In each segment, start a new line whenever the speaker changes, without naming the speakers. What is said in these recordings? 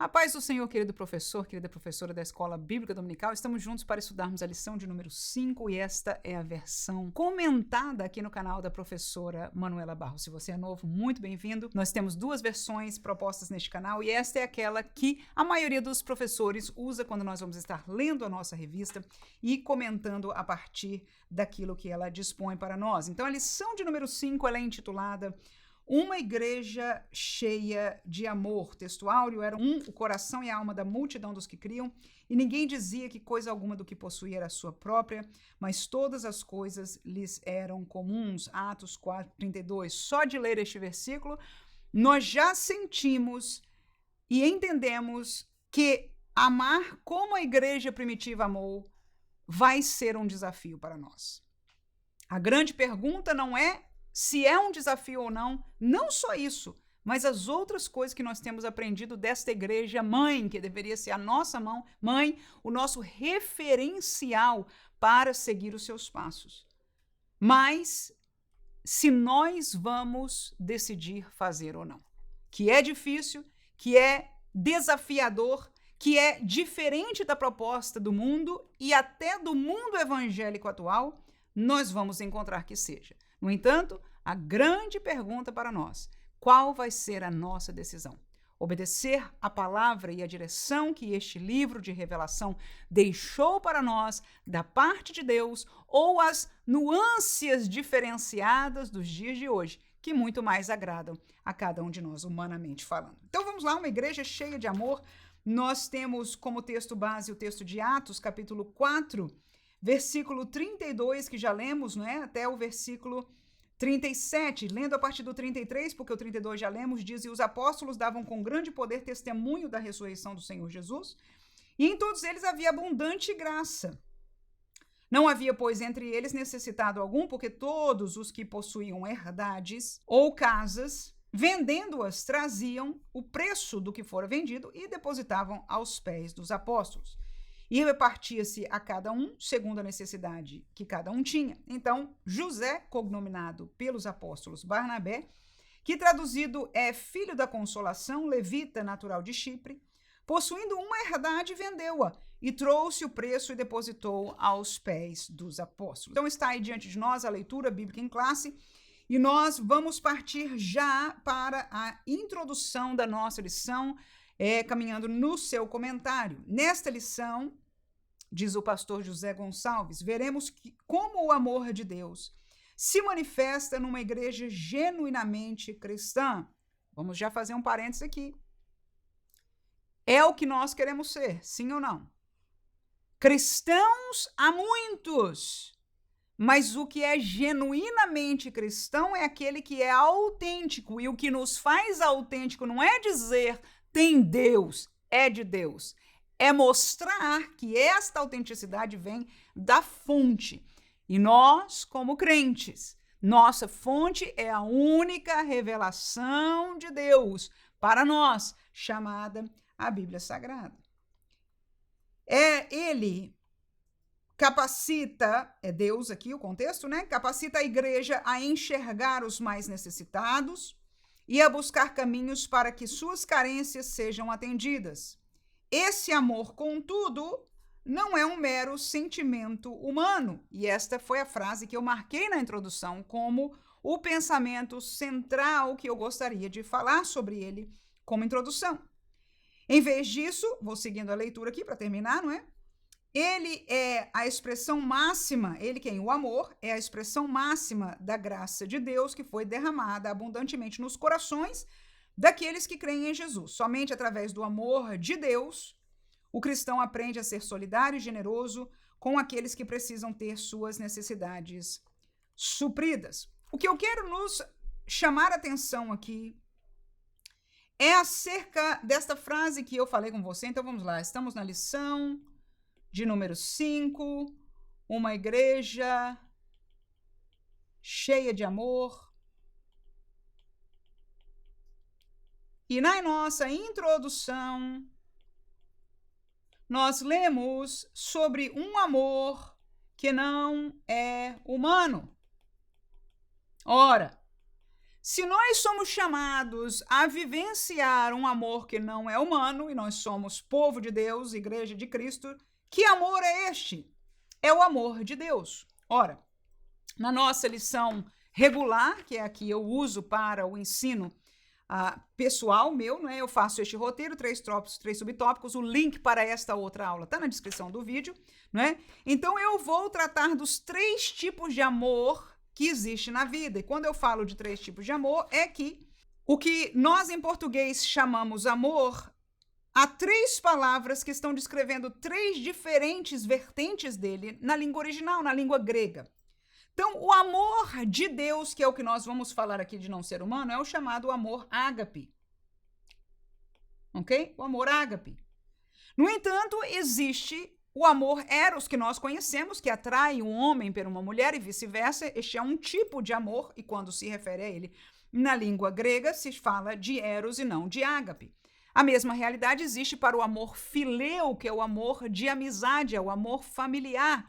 A paz do Senhor, querido professor, querida professora da Escola Bíblica Dominical, estamos juntos para estudarmos a lição de número 5 e esta é a versão comentada aqui no canal da professora Manuela Barros. Se você é novo, muito bem-vindo. Nós temos duas versões propostas neste canal e esta é aquela que a maioria dos professores usa quando nós vamos estar lendo a nossa revista e comentando a partir daquilo que ela dispõe para nós. Então, a lição de número 5 ela é intitulada Uma Igreja Cheia de Amor. Texto áureo era o coração e a alma da multidão dos que criam, e ninguém dizia que coisa alguma do que possuía era sua própria, mas todas as coisas lhes eram comuns. Atos 4:32. Só de ler este versículo, nós já sentimos e entendemos que amar como a igreja primitiva amou vai ser um desafio para nós. A grande pergunta não é se é um desafio ou não, não só isso, mas as outras coisas que nós temos aprendido desta igreja mãe, que deveria ser a nossa mãe, o nosso referencial para seguir os seus passos. Mas se nós vamos decidir fazer ou não, que é difícil, que é desafiador, que é diferente da proposta do mundo e até do mundo evangélico atual, nós vamos encontrar que seja. No entanto, a grande pergunta para nós: qual vai ser a nossa decisão? Obedecer a palavra e a direção que este livro de revelação deixou para nós da parte de Deus, ou as nuances diferenciadas dos dias de hoje, que muito mais agradam a cada um de nós, humanamente falando. Então vamos lá, uma igreja cheia de amor. Nós temos como texto base o texto de Atos, capítulo 4, versículo 32, que já lemos, não é? Até o versículo 37, lendo a partir do 33, porque o 32 já lemos, diz: E os apóstolos davam com grande poder testemunho da ressurreição do Senhor Jesus, e em todos eles havia abundante graça. Não havia, pois, entre eles necessitado algum, porque todos os que possuíam herdades ou casas, vendendo-as, traziam o preço do que fora vendido e depositavam aos pés dos apóstolos. E repartia-se a cada um segundo a necessidade que cada um tinha. Então, José, cognominado pelos apóstolos Barnabé, que traduzido é filho da consolação, levita natural de Chipre, possuindo uma herdade, vendeu-a e trouxe o preço e depositou aos pés dos apóstolos. Então está aí diante de nós a leitura bíblica em classe e nós vamos partir já para a introdução da nossa lição, caminhando no seu comentário. Nesta lição, diz o pastor José Gonçalves, veremos como o amor de Deus se manifesta numa igreja genuinamente cristã. Vamos já fazer um parênteses aqui. É o que nós queremos ser, sim ou não? Cristãos há muitos, mas o que é genuinamente cristão é aquele que é autêntico, e o que nos faz autêntico não é dizer tem Deus, é de Deus. É mostrar que esta autenticidade vem da fonte. E nós, como crentes, nossa fonte é a única revelação de Deus para nós, chamada a Bíblia Sagrada. Ele capacita, é Deus aqui o contexto, né? Capacita a igreja a enxergar os mais necessitados e a buscar caminhos para que suas carências sejam atendidas. Esse amor, contudo, não é um mero sentimento humano. E esta foi a frase que eu marquei na introdução como o pensamento central que eu gostaria de falar sobre ele como introdução. Em vez disso, vou seguindo a leitura aqui para terminar, não é? Ele é a expressão máxima, ele quem? O amor é a expressão máxima da graça de Deus que foi derramada abundantemente nos corações daqueles que creem em Jesus. Somente através do amor de Deus, o cristão aprende a ser solidário e generoso com aqueles que precisam ter suas necessidades supridas. O que eu quero nos chamar a atenção aqui é acerca desta frase que eu falei com você. Então vamos lá, estamos na lição de número 5, uma igreja cheia de amor. E na nossa introdução, nós lemos sobre um amor que não é humano. Ora, se nós somos chamados a vivenciar um amor que não é humano, e nós somos povo de Deus, igreja de Cristo, que amor é este? É o amor de Deus. Ora, na nossa lição regular, que é a que eu uso para o ensino pessoal meu, né? Eu faço este roteiro, 3 tópicos, 3 subtópicos, o link para esta outra aula está na descrição do vídeo, né? Então eu vou tratar dos 3 tipos de amor que existe na vida. E quando eu falo de 3 tipos de amor, é que o que nós em português chamamos amor, há 3 palavras que estão descrevendo 3 diferentes vertentes dele na língua original, na língua grega. Então, o amor de Deus, que é o que nós vamos falar aqui de não ser humano, é o chamado amor ágape. Ok? O amor ágape. No entanto, existe o amor eros, que nós conhecemos, que atrai um homem por uma mulher e vice-versa. Este é um tipo de amor, e quando se refere a ele na língua grega, se fala de eros e não de ágape. A mesma realidade existe para o amor fileu, que é o amor de amizade, é o amor familiar.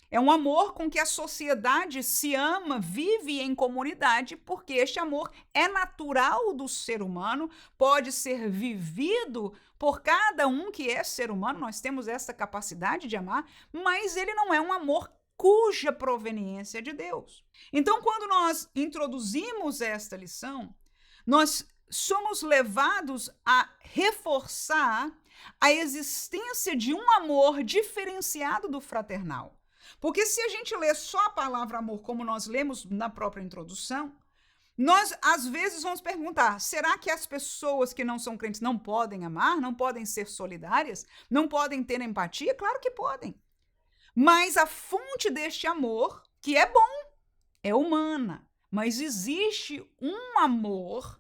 É um amor com que a sociedade se ama, vive em comunidade, porque este amor é natural do ser humano, pode ser vivido por cada um que é ser humano, nós temos essa capacidade de amar, mas ele não é um amor cuja proveniência é de Deus. Então, quando nós introduzimos esta lição, nós somos levados a reforçar a existência de um amor diferenciado do fraternal. Porque se a gente lê só a palavra amor como nós lemos na própria introdução, nós às vezes vamos perguntar, será que as pessoas que não são crentes não podem amar, não podem ser solidárias, não podem ter empatia? Claro que podem. Mas a fonte deste amor, que é bom, é humana. Mas existe um amor,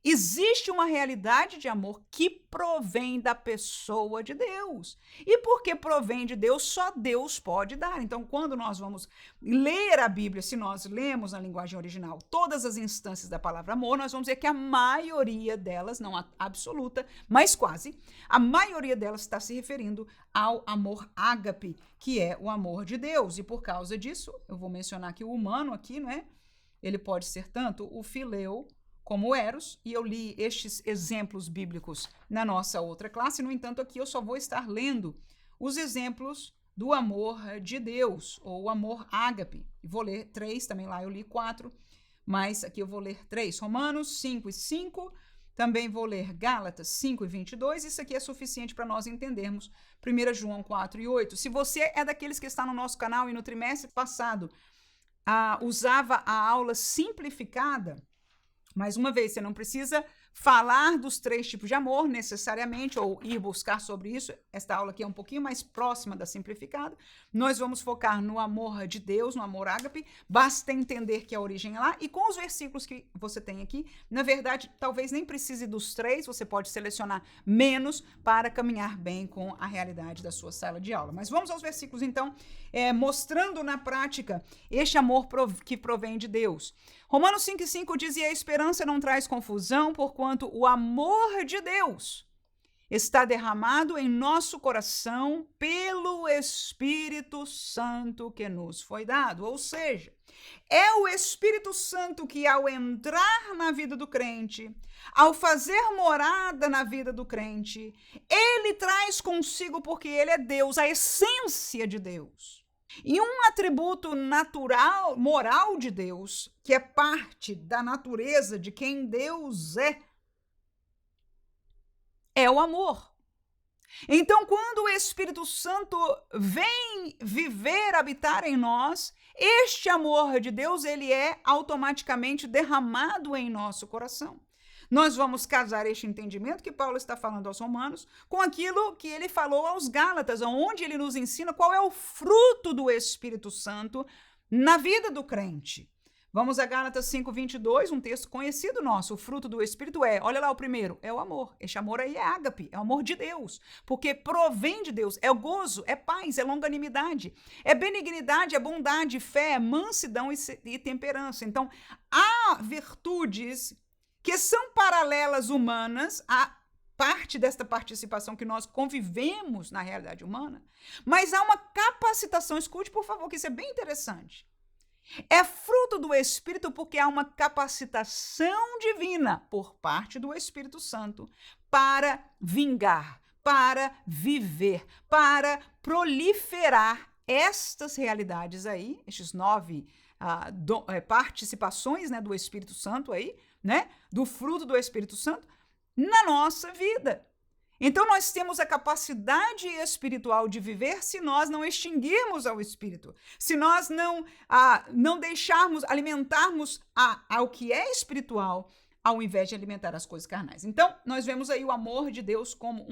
existe uma realidade de amor que provém da pessoa de Deus. E porque provém de Deus, só Deus pode dar. Então, quando nós vamos ler a Bíblia, se nós lemos na linguagem original todas as instâncias da palavra amor, nós vamos ver que a maioria delas, não a absoluta, mas quase, a maioria delas está se referindo ao amor ágape, que é o amor de Deus. E por causa disso, eu vou mencionar que o humano aqui, não é? Ele pode ser tanto o fileu como o eros, e eu li estes exemplos bíblicos na nossa outra classe. No entanto, aqui eu só vou estar lendo os exemplos do amor de Deus, ou o amor ágape. Vou ler 3, também lá eu li 4, mas aqui eu vou ler 3. Romanos 5:5, também vou ler Gálatas 5:22, isso aqui é suficiente para nós entendermos 1 João 4:8. Se você é daqueles que está no nosso canal e no trimestre passado usava a aula simplificada, mais uma vez, você não precisa falar dos 3 tipos de amor necessariamente, ou ir buscar sobre isso. Esta aula aqui é um pouquinho mais próxima da simplificada. Nós vamos focar no amor de Deus, no amor ágape. Basta entender que a origem é lá. E com os versículos que você tem aqui, na verdade, talvez nem precise dos 3, você pode selecionar menos para caminhar bem com a realidade da sua sala de aula. Mas vamos aos versículos, então, mostrando na prática este amor que provém de Deus. Romanos 5:5 diz, e a esperança não traz confusão, porquanto o amor de Deus está derramado em nosso coração pelo Espírito Santo que nos foi dado. Ou seja, é o Espírito Santo que, ao entrar na vida do crente, ao fazer morada na vida do crente, ele traz consigo, porque ele é Deus, a essência de Deus. E um atributo natural, moral de Deus, que é parte da natureza de quem Deus é o amor. Então, quando o Espírito Santo vem viver, habitar em nós, este amor de Deus, ele é automaticamente derramado em nosso coração. Nós vamos casar este entendimento que Paulo está falando aos Romanos com aquilo que ele falou aos Gálatas, onde ele nos ensina qual é o fruto do Espírito Santo na vida do crente. Vamos a Gálatas 5:22, um texto conhecido nosso. O fruto do Espírito olha lá o primeiro, é o amor. Este amor aí é ágape, é o amor de Deus, porque provém de Deus, é o gozo, é paz, é longanimidade, é benignidade, é bondade, fé, é mansidão e temperança. Então, há virtudes que são paralelas humanas à parte desta participação que nós convivemos na realidade humana, mas há uma capacitação, escute por favor, que isso é bem interessante. É fruto do Espírito porque há uma capacitação divina por parte do Espírito Santo para vingar, para viver, para proliferar estas realidades aí, estes 9 participações, né, do Espírito Santo aí, né, do fruto do Espírito Santo na nossa vida. Então, nós temos a capacidade espiritual de viver se nós não extinguirmos ao Espírito, se nós não deixarmos, alimentarmos ao que é espiritual, ao invés de alimentar as coisas carnais. Então, nós vemos aí o amor de Deus como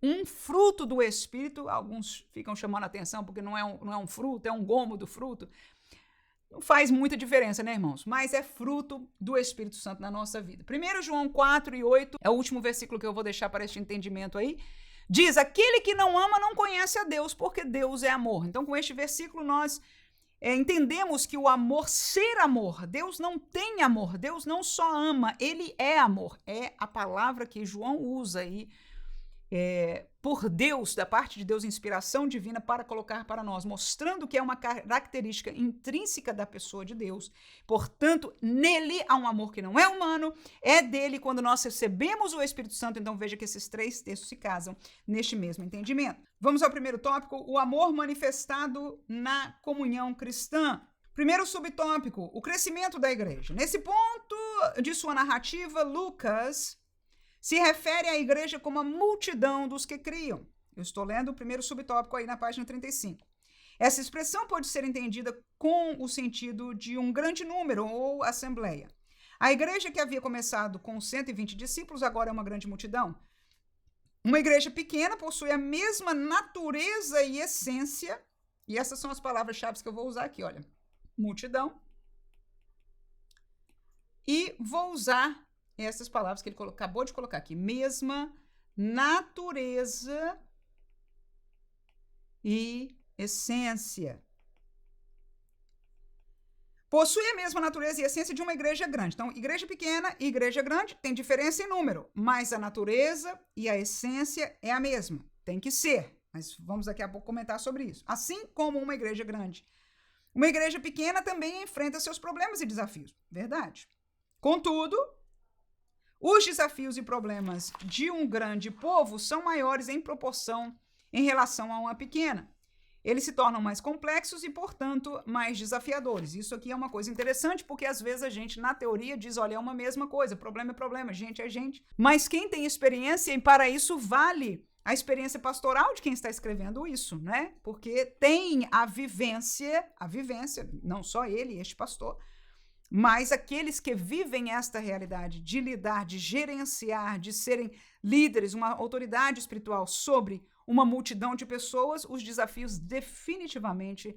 um fruto do Espírito. Alguns ficam chamando a atenção porque não é um fruto, é um gomo do fruto. Não faz muita diferença, né, irmãos? Mas é fruto do Espírito Santo na nossa vida. 1 João 4:8 é o último versículo que eu vou deixar para este entendimento aí. Diz, aquele que não ama não conhece a Deus, porque Deus é amor. Então, com este versículo, nós entendemos que o amor, ser amor, Deus não tem amor, Deus não só ama, ele é amor. É a palavra que João usa aí, por Deus, da parte de Deus, inspiração divina para colocar para nós, mostrando que é uma característica intrínseca da pessoa de Deus. Portanto, nele há um amor que não é humano, é dele quando nós recebemos o Espírito Santo. Então veja que esses 3 textos se casam neste mesmo entendimento. Vamos ao primeiro tópico, o amor manifestado na comunhão cristã. Primeiro subtópico, o crescimento da igreja. Nesse ponto de sua narrativa, Lucas se refere à igreja como a multidão dos que criam. Eu estou lendo o primeiro subtópico aí na página 35. Essa expressão pode ser entendida com o sentido de um grande número ou assembleia. A igreja que havia começado com 120 discípulos agora é uma grande multidão. Uma igreja pequena possui a mesma natureza e essência, e essas são as palavras-chave que eu vou usar aqui, olha. Multidão. E vou usar essas palavras que ele acabou de colocar aqui. Mesma natureza e essência. Possui a mesma natureza e essência de uma igreja grande. Então, igreja pequena e igreja grande tem diferença em número, mas a natureza e a essência é a mesma. Tem que ser, mas vamos daqui a pouco comentar sobre isso. Assim como uma igreja grande. Uma igreja pequena também enfrenta seus problemas e desafios. Verdade. Contudo, os desafios e problemas de um grande povo são maiores em proporção em relação a uma pequena. Eles se tornam mais complexos e, portanto, mais desafiadores. Isso aqui é uma coisa interessante, porque às vezes a gente, na teoria, diz, olha, é uma mesma coisa, problema é problema, gente é gente. Mas quem tem experiência, e para isso vale a experiência pastoral de quem está escrevendo isso, né? Porque tem a vivência, não só ele, este pastor, mas aqueles que vivem esta realidade de lidar, de gerenciar, de serem líderes, uma autoridade espiritual sobre uma multidão de pessoas, os desafios definitivamente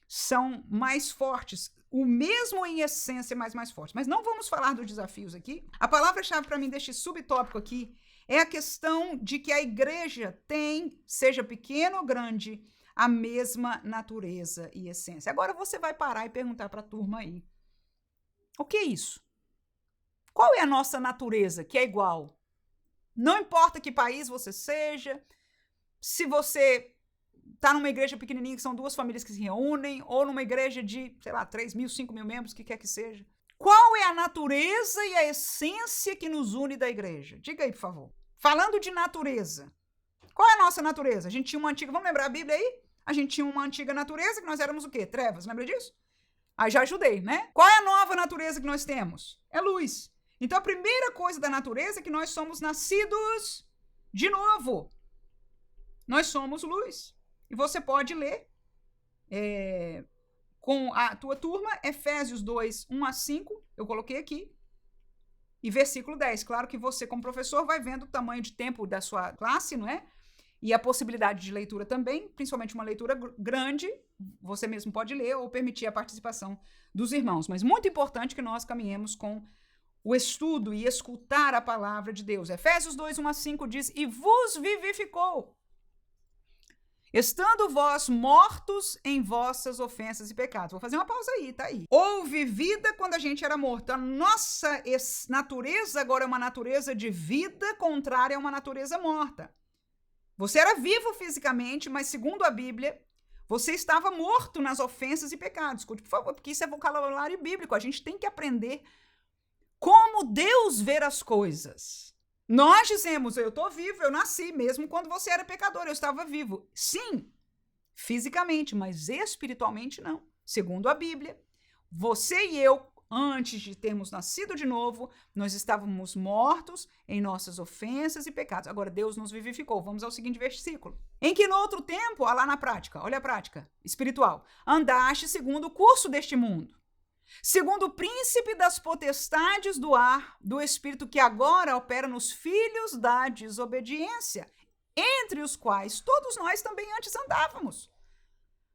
são mais fortes. O mesmo em essência, mas mais forte. Mas não vamos falar dos desafios aqui. A palavra-chave para mim deste subtópico aqui é a questão de que a igreja tem, seja pequena ou grande, a mesma natureza e essência. Agora você vai parar e perguntar para a turma aí. O que é isso? Qual é a nossa natureza que é igual? Não importa que país você seja, se você está numa igreja pequenininha que são 2 famílias que se reúnem, ou numa igreja de, 3 mil, 5 mil membros, o que quer que seja. Qual é a natureza e a essência que nos une da igreja? Diga aí, por favor. Falando de natureza, qual é a nossa natureza? A gente tinha uma antiga, vamos lembrar a Bíblia aí? A gente tinha uma antiga natureza que nós éramos o quê? Trevas, lembra disso? Aí já ajudei, né? Qual é a nova natureza que nós temos? É luz. Então, a primeira coisa da natureza é que nós somos nascidos de novo. Nós somos luz. E você pode ler com a tua turma, Efésios 2, 1 a 5, eu coloquei aqui, e versículo 10. Claro que você, como professor, vai vendo o tamanho de tempo da sua classe, não é? E a possibilidade de leitura também, principalmente uma leitura grande, você mesmo pode ler ou permitir a participação dos irmãos. Mas muito importante que nós caminhemos com o estudo e escutar a palavra de Deus. Efésios 2, 1 a 5 diz, e vos vivificou, estando vós mortos em vossas ofensas e pecados. Vou fazer uma pausa aí, tá aí. Houve vida quando a gente era morto. A nossa natureza agora é uma natureza de vida contrária a uma natureza morta. Você era vivo fisicamente, mas segundo a Bíblia, Você estava morto nas ofensas e pecados. Escute, por favor, porque isso é vocabulário bíblico. A gente tem que aprender como Deus vê as coisas. Nós dizemos, eu estou vivo, eu nasci, mesmo quando você era pecador, eu estava vivo. Sim, fisicamente, mas espiritualmente não. Segundo a Bíblia, você e eu, antes de termos nascido de novo, nós estávamos mortos em nossas ofensas e pecados. Agora, Deus nos vivificou. Vamos ao seguinte versículo. Em que no outro tempo, olha lá na prática, olha a prática espiritual, andaste segundo o curso deste mundo, segundo o príncipe das potestades do ar, do espírito que agora opera nos filhos da desobediência, entre os quais todos nós também antes andávamos.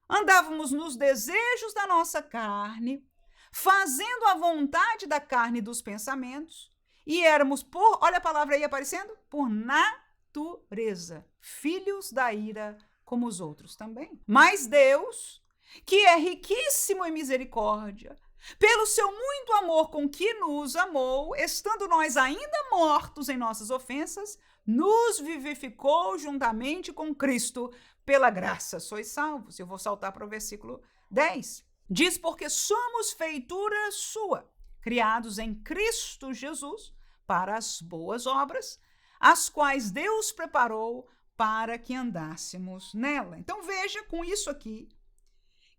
Andávamos nos desejos da nossa carne, fazendo a vontade da carne e dos pensamentos, e éramos olha a palavra aí aparecendo, por natureza, filhos da ira como os outros também. Mas Deus, que é riquíssimo em misericórdia, pelo seu muito amor com que nos amou, estando nós ainda mortos em nossas ofensas, nos vivificou juntamente com Cristo, pela graça sois salvos. Eu vou saltar para o versículo 10. Diz, porque somos feitura sua, criados em Cristo Jesus, para as boas obras, as quais Deus preparou para que andássemos nela. Então veja com isso aqui,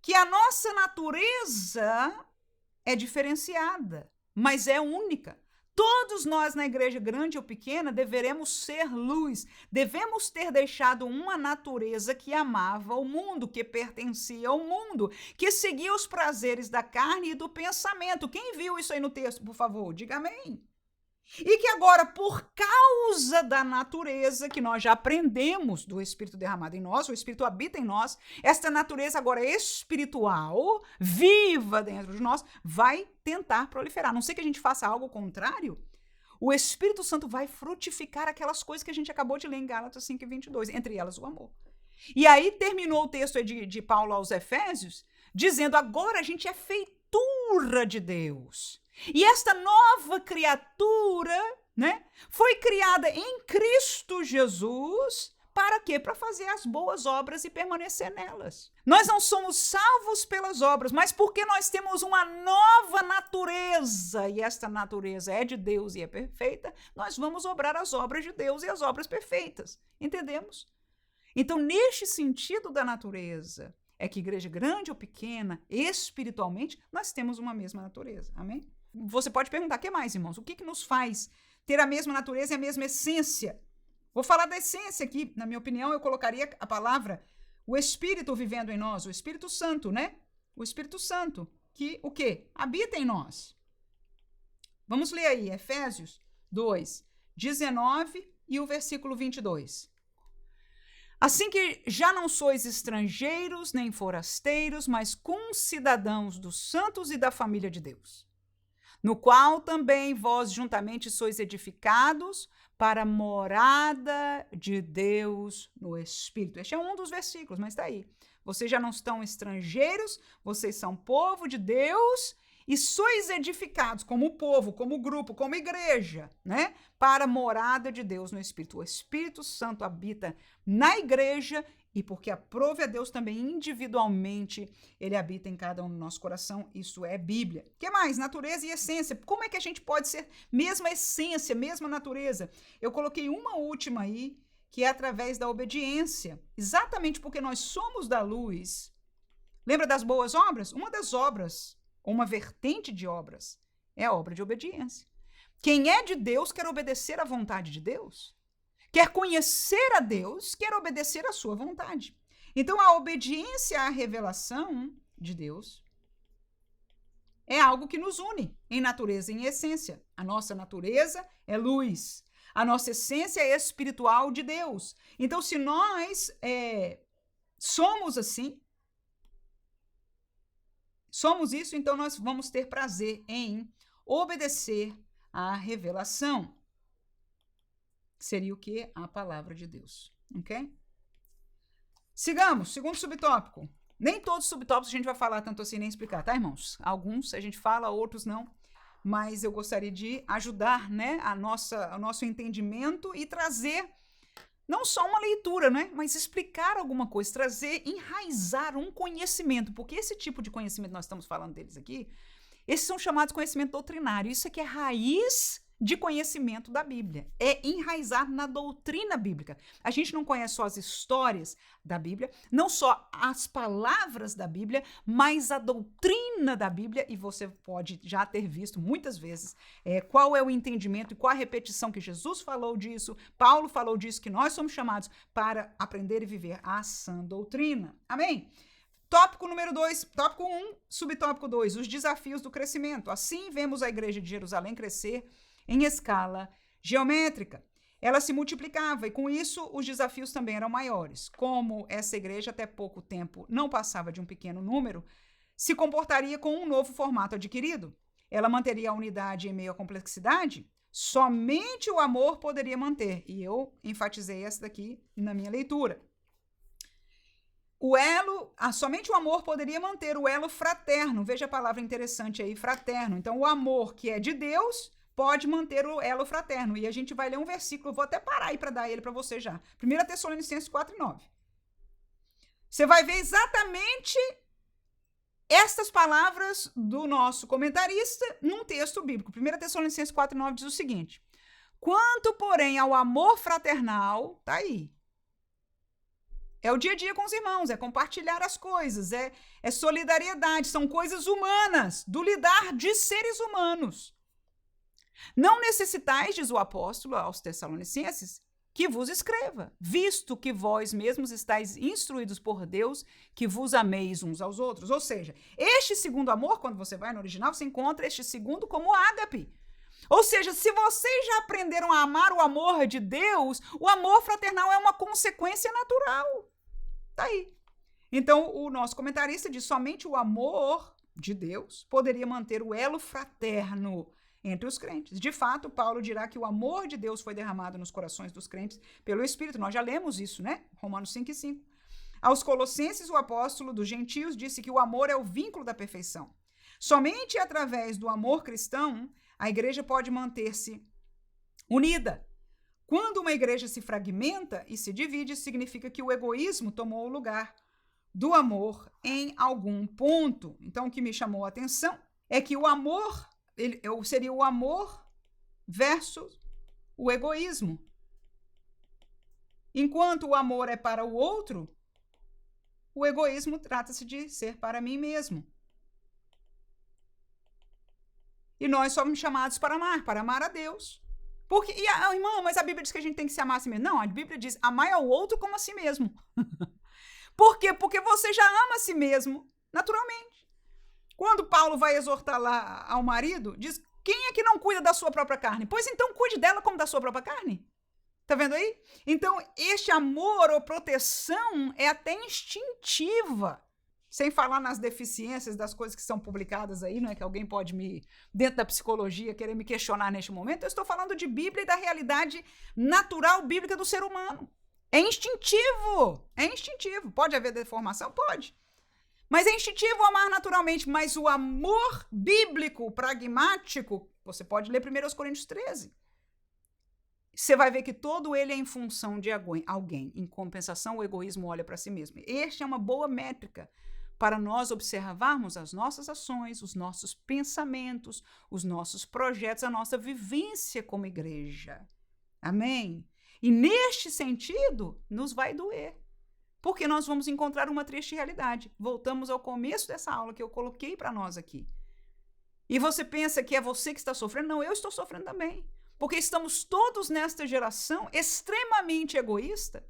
que a nossa natureza é diferenciada, mas é única. Todos nós na igreja grande ou pequena deveremos ser luz, devemos ter deixado uma natureza que amava o mundo, que pertencia ao mundo, que seguia os prazeres da carne e do pensamento. Quem viu isso aí no texto, por favor, diga amém. E que agora, por causa da natureza que nós já aprendemos do Espírito derramado em nós, o Espírito habita em nós, esta natureza agora espiritual, viva dentro de nós, vai tentar proliferar. A não ser que a gente faça algo contrário, o Espírito Santo vai frutificar aquelas coisas que a gente acabou de ler em Gálatas 5:22, entre elas o amor. E aí terminou o texto de Paulo aos Efésios, dizendo, agora a gente é feitura de Deus. E esta nova criatura, né, foi criada em Cristo Jesus, para quê? Para fazer as boas obras e permanecer nelas. Nós não somos salvos pelas obras, mas porque nós temos uma nova natureza, e esta natureza é de Deus e é perfeita, nós vamos obrar as obras de Deus e as obras perfeitas. Entendemos? Então, neste sentido da natureza, é que igreja grande ou pequena, espiritualmente, nós temos uma mesma natureza. Amém? Você pode perguntar, o que mais, irmãos? O que nos faz ter a mesma natureza e a mesma essência? Vou falar da essência aqui. Na minha opinião, eu colocaria a palavra o Espírito vivendo em nós, o Espírito Santo, né? O Espírito Santo, que o quê? Habita em nós. Vamos ler aí, Efésios 2, 19 e o versículo 22. Assim que já não sois estrangeiros nem forasteiros, mas concidadãos dos santos e da família de Deus, no qual também vós juntamente sois edificados para a morada de Deus no Espírito. Este é um dos versículos, mas está aí. Vocês já não estão estrangeiros, vocês são povo de Deus e sois edificados como povo, como grupo, como igreja, né? Para a morada de Deus no Espírito. O Espírito Santo habita na igreja e porque aprove a Deus também individualmente, ele habita em cada um do nosso coração. Isso é Bíblia. O que mais? Natureza e essência. Como é que a gente pode ser mesma essência, mesma natureza? Eu coloquei uma última aí, que é através da obediência. Exatamente porque nós somos da luz. Lembra das boas obras? Uma das obras, ou uma vertente de obras, é a obra de obediência. Quem é de Deus quer obedecer à vontade de Deus. Quer conhecer a Deus, quer obedecer à sua vontade. Então, a obediência à revelação de Deus é algo que nos une em natureza e em essência. A nossa natureza é luz. A nossa essência é espiritual de Deus. Então, se nós somos assim, somos isso, então nós vamos ter prazer em obedecer à revelação. Seria o quê? A palavra de Deus. Ok? Sigamos, segundo subtópico. Nem todos os subtópicos a gente vai falar tanto assim, nem explicar, tá, irmãos? Alguns a gente fala, outros não. Mas eu gostaria de ajudar, né, o nosso entendimento e trazer Não só uma leitura, né? Mas explicar alguma coisa, trazer, enraizar um conhecimento, porque esse tipo de conhecimento, nós estamos falando deles aqui, esses são chamados conhecimento doutrinário. Isso aqui é raiz de conhecimento da Bíblia. É enraizar na doutrina bíblica. A gente não conhece só as histórias da Bíblia, não só as palavras da Bíblia, mas a doutrina da Bíblia, e você pode já ter visto muitas vezes qual é o entendimento e qual a repetição que Jesus falou disso, Paulo falou disso, que nós somos chamados para aprender e viver a sã doutrina. Amém? Tópico número 2, tópico 1, subtópico 2, os desafios do crescimento. Assim vemos a igreja de Jerusalém crescer em escala geométrica. Ela se multiplicava e, com isso, os desafios também eram maiores. Como essa igreja, até pouco tempo, não passava de um pequeno número, se comportaria com um novo formato adquirido. Ela manteria a unidade em meio à complexidade? Somente o amor poderia manter. E eu enfatizei essa daqui na minha leitura. Somente o amor poderia manter o elo fraterno. Veja a palavra interessante aí, fraterno. Então, o amor que é de Deus pode manter o elo fraterno. E a gente vai ler um versículo, eu vou até parar aí para dar ele para você já. 1 Tessalonicenses 4:9. Você vai ver exatamente estas palavras do nosso comentarista num texto bíblico. 1 Tessalonicenses 4:9 diz o seguinte: quanto, porém, ao amor fraternal, tá aí. É o dia a dia com os irmãos, é compartilhar as coisas, é solidariedade, são coisas humanas, do lidar de seres humanos. Não necessitais, diz o apóstolo aos Tessalonicenses, que vos escreva, visto que vós mesmos estáis instruídos por Deus, que vos ameis uns aos outros. Ou seja, este segundo amor, quando você vai no original, você encontra este segundo como ágape. Ou seja, se vocês já aprenderam a amar o amor de Deus, o amor fraternal é uma consequência natural. Tá aí. Então, o nosso comentarista diz: somente o amor de Deus poderia manter o elo fraterno entre os crentes. De fato, Paulo dirá que o amor de Deus foi derramado nos corações dos crentes pelo Espírito. Nós já lemos isso, né? Romanos 5:5. Aos Colossenses, o apóstolo dos gentios disse que o amor é o vínculo da perfeição. Somente através do amor cristão, a igreja pode manter-se unida. Quando uma igreja se fragmenta e se divide, significa que o egoísmo tomou o lugar do amor em algum ponto. Então, o que me chamou a atenção é que o amor seria o amor versus o egoísmo. Enquanto o amor é para o outro, o egoísmo trata-se de ser para mim mesmo. E nós somos chamados para amar a Deus. Porque, irmã, mas a Bíblia diz que a gente tem que se amar a si mesmo. Não, a Bíblia diz: amai ao outro como a si mesmo. Por quê? Porque você já ama a si mesmo naturalmente. Quando Paulo vai exortar lá ao marido, diz: quem é que não cuida da sua própria carne? Pois então cuide dela como da sua própria carne. Tá vendo aí? Então, este amor ou proteção é até instintiva. Sem falar nas deficiências das coisas que são publicadas aí, não é que alguém pode dentro da psicologia, querer me questionar neste momento. Eu estou falando de Bíblia e da realidade natural bíblica do ser humano. É instintivo. Pode haver deformação? Pode. Mas é instintivo amar naturalmente. Mas o amor bíblico, pragmático, você pode ler 1 Coríntios 13. Você vai ver que todo ele é em função de alguém. Em compensação, o egoísmo olha para si mesmo. Este é uma boa métrica para nós observarmos as nossas ações, os nossos pensamentos, os nossos projetos, a nossa vivência como igreja. Amém? E neste sentido, nos vai doer. Porque nós vamos encontrar uma triste realidade. Voltamos ao começo dessa aula que eu coloquei para nós aqui. E você pensa que é você que está sofrendo? Não, eu estou sofrendo também. Porque estamos todos nesta geração extremamente egoísta,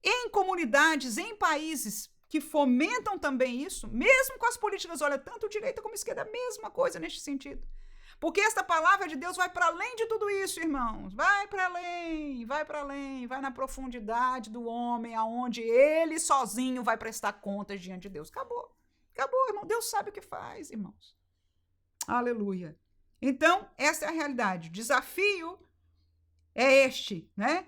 em comunidades, em países que fomentam também isso, mesmo com as políticas, olha, tanto direita como esquerda, a mesma coisa neste sentido. Porque esta palavra de Deus vai para além de tudo isso, irmãos. Vai para além, vai na profundidade do homem, aonde ele sozinho vai prestar contas diante de Deus. Acabou, irmão. Deus sabe o que faz, irmãos. Aleluia. Então, essa é a realidade. O desafio é este, né?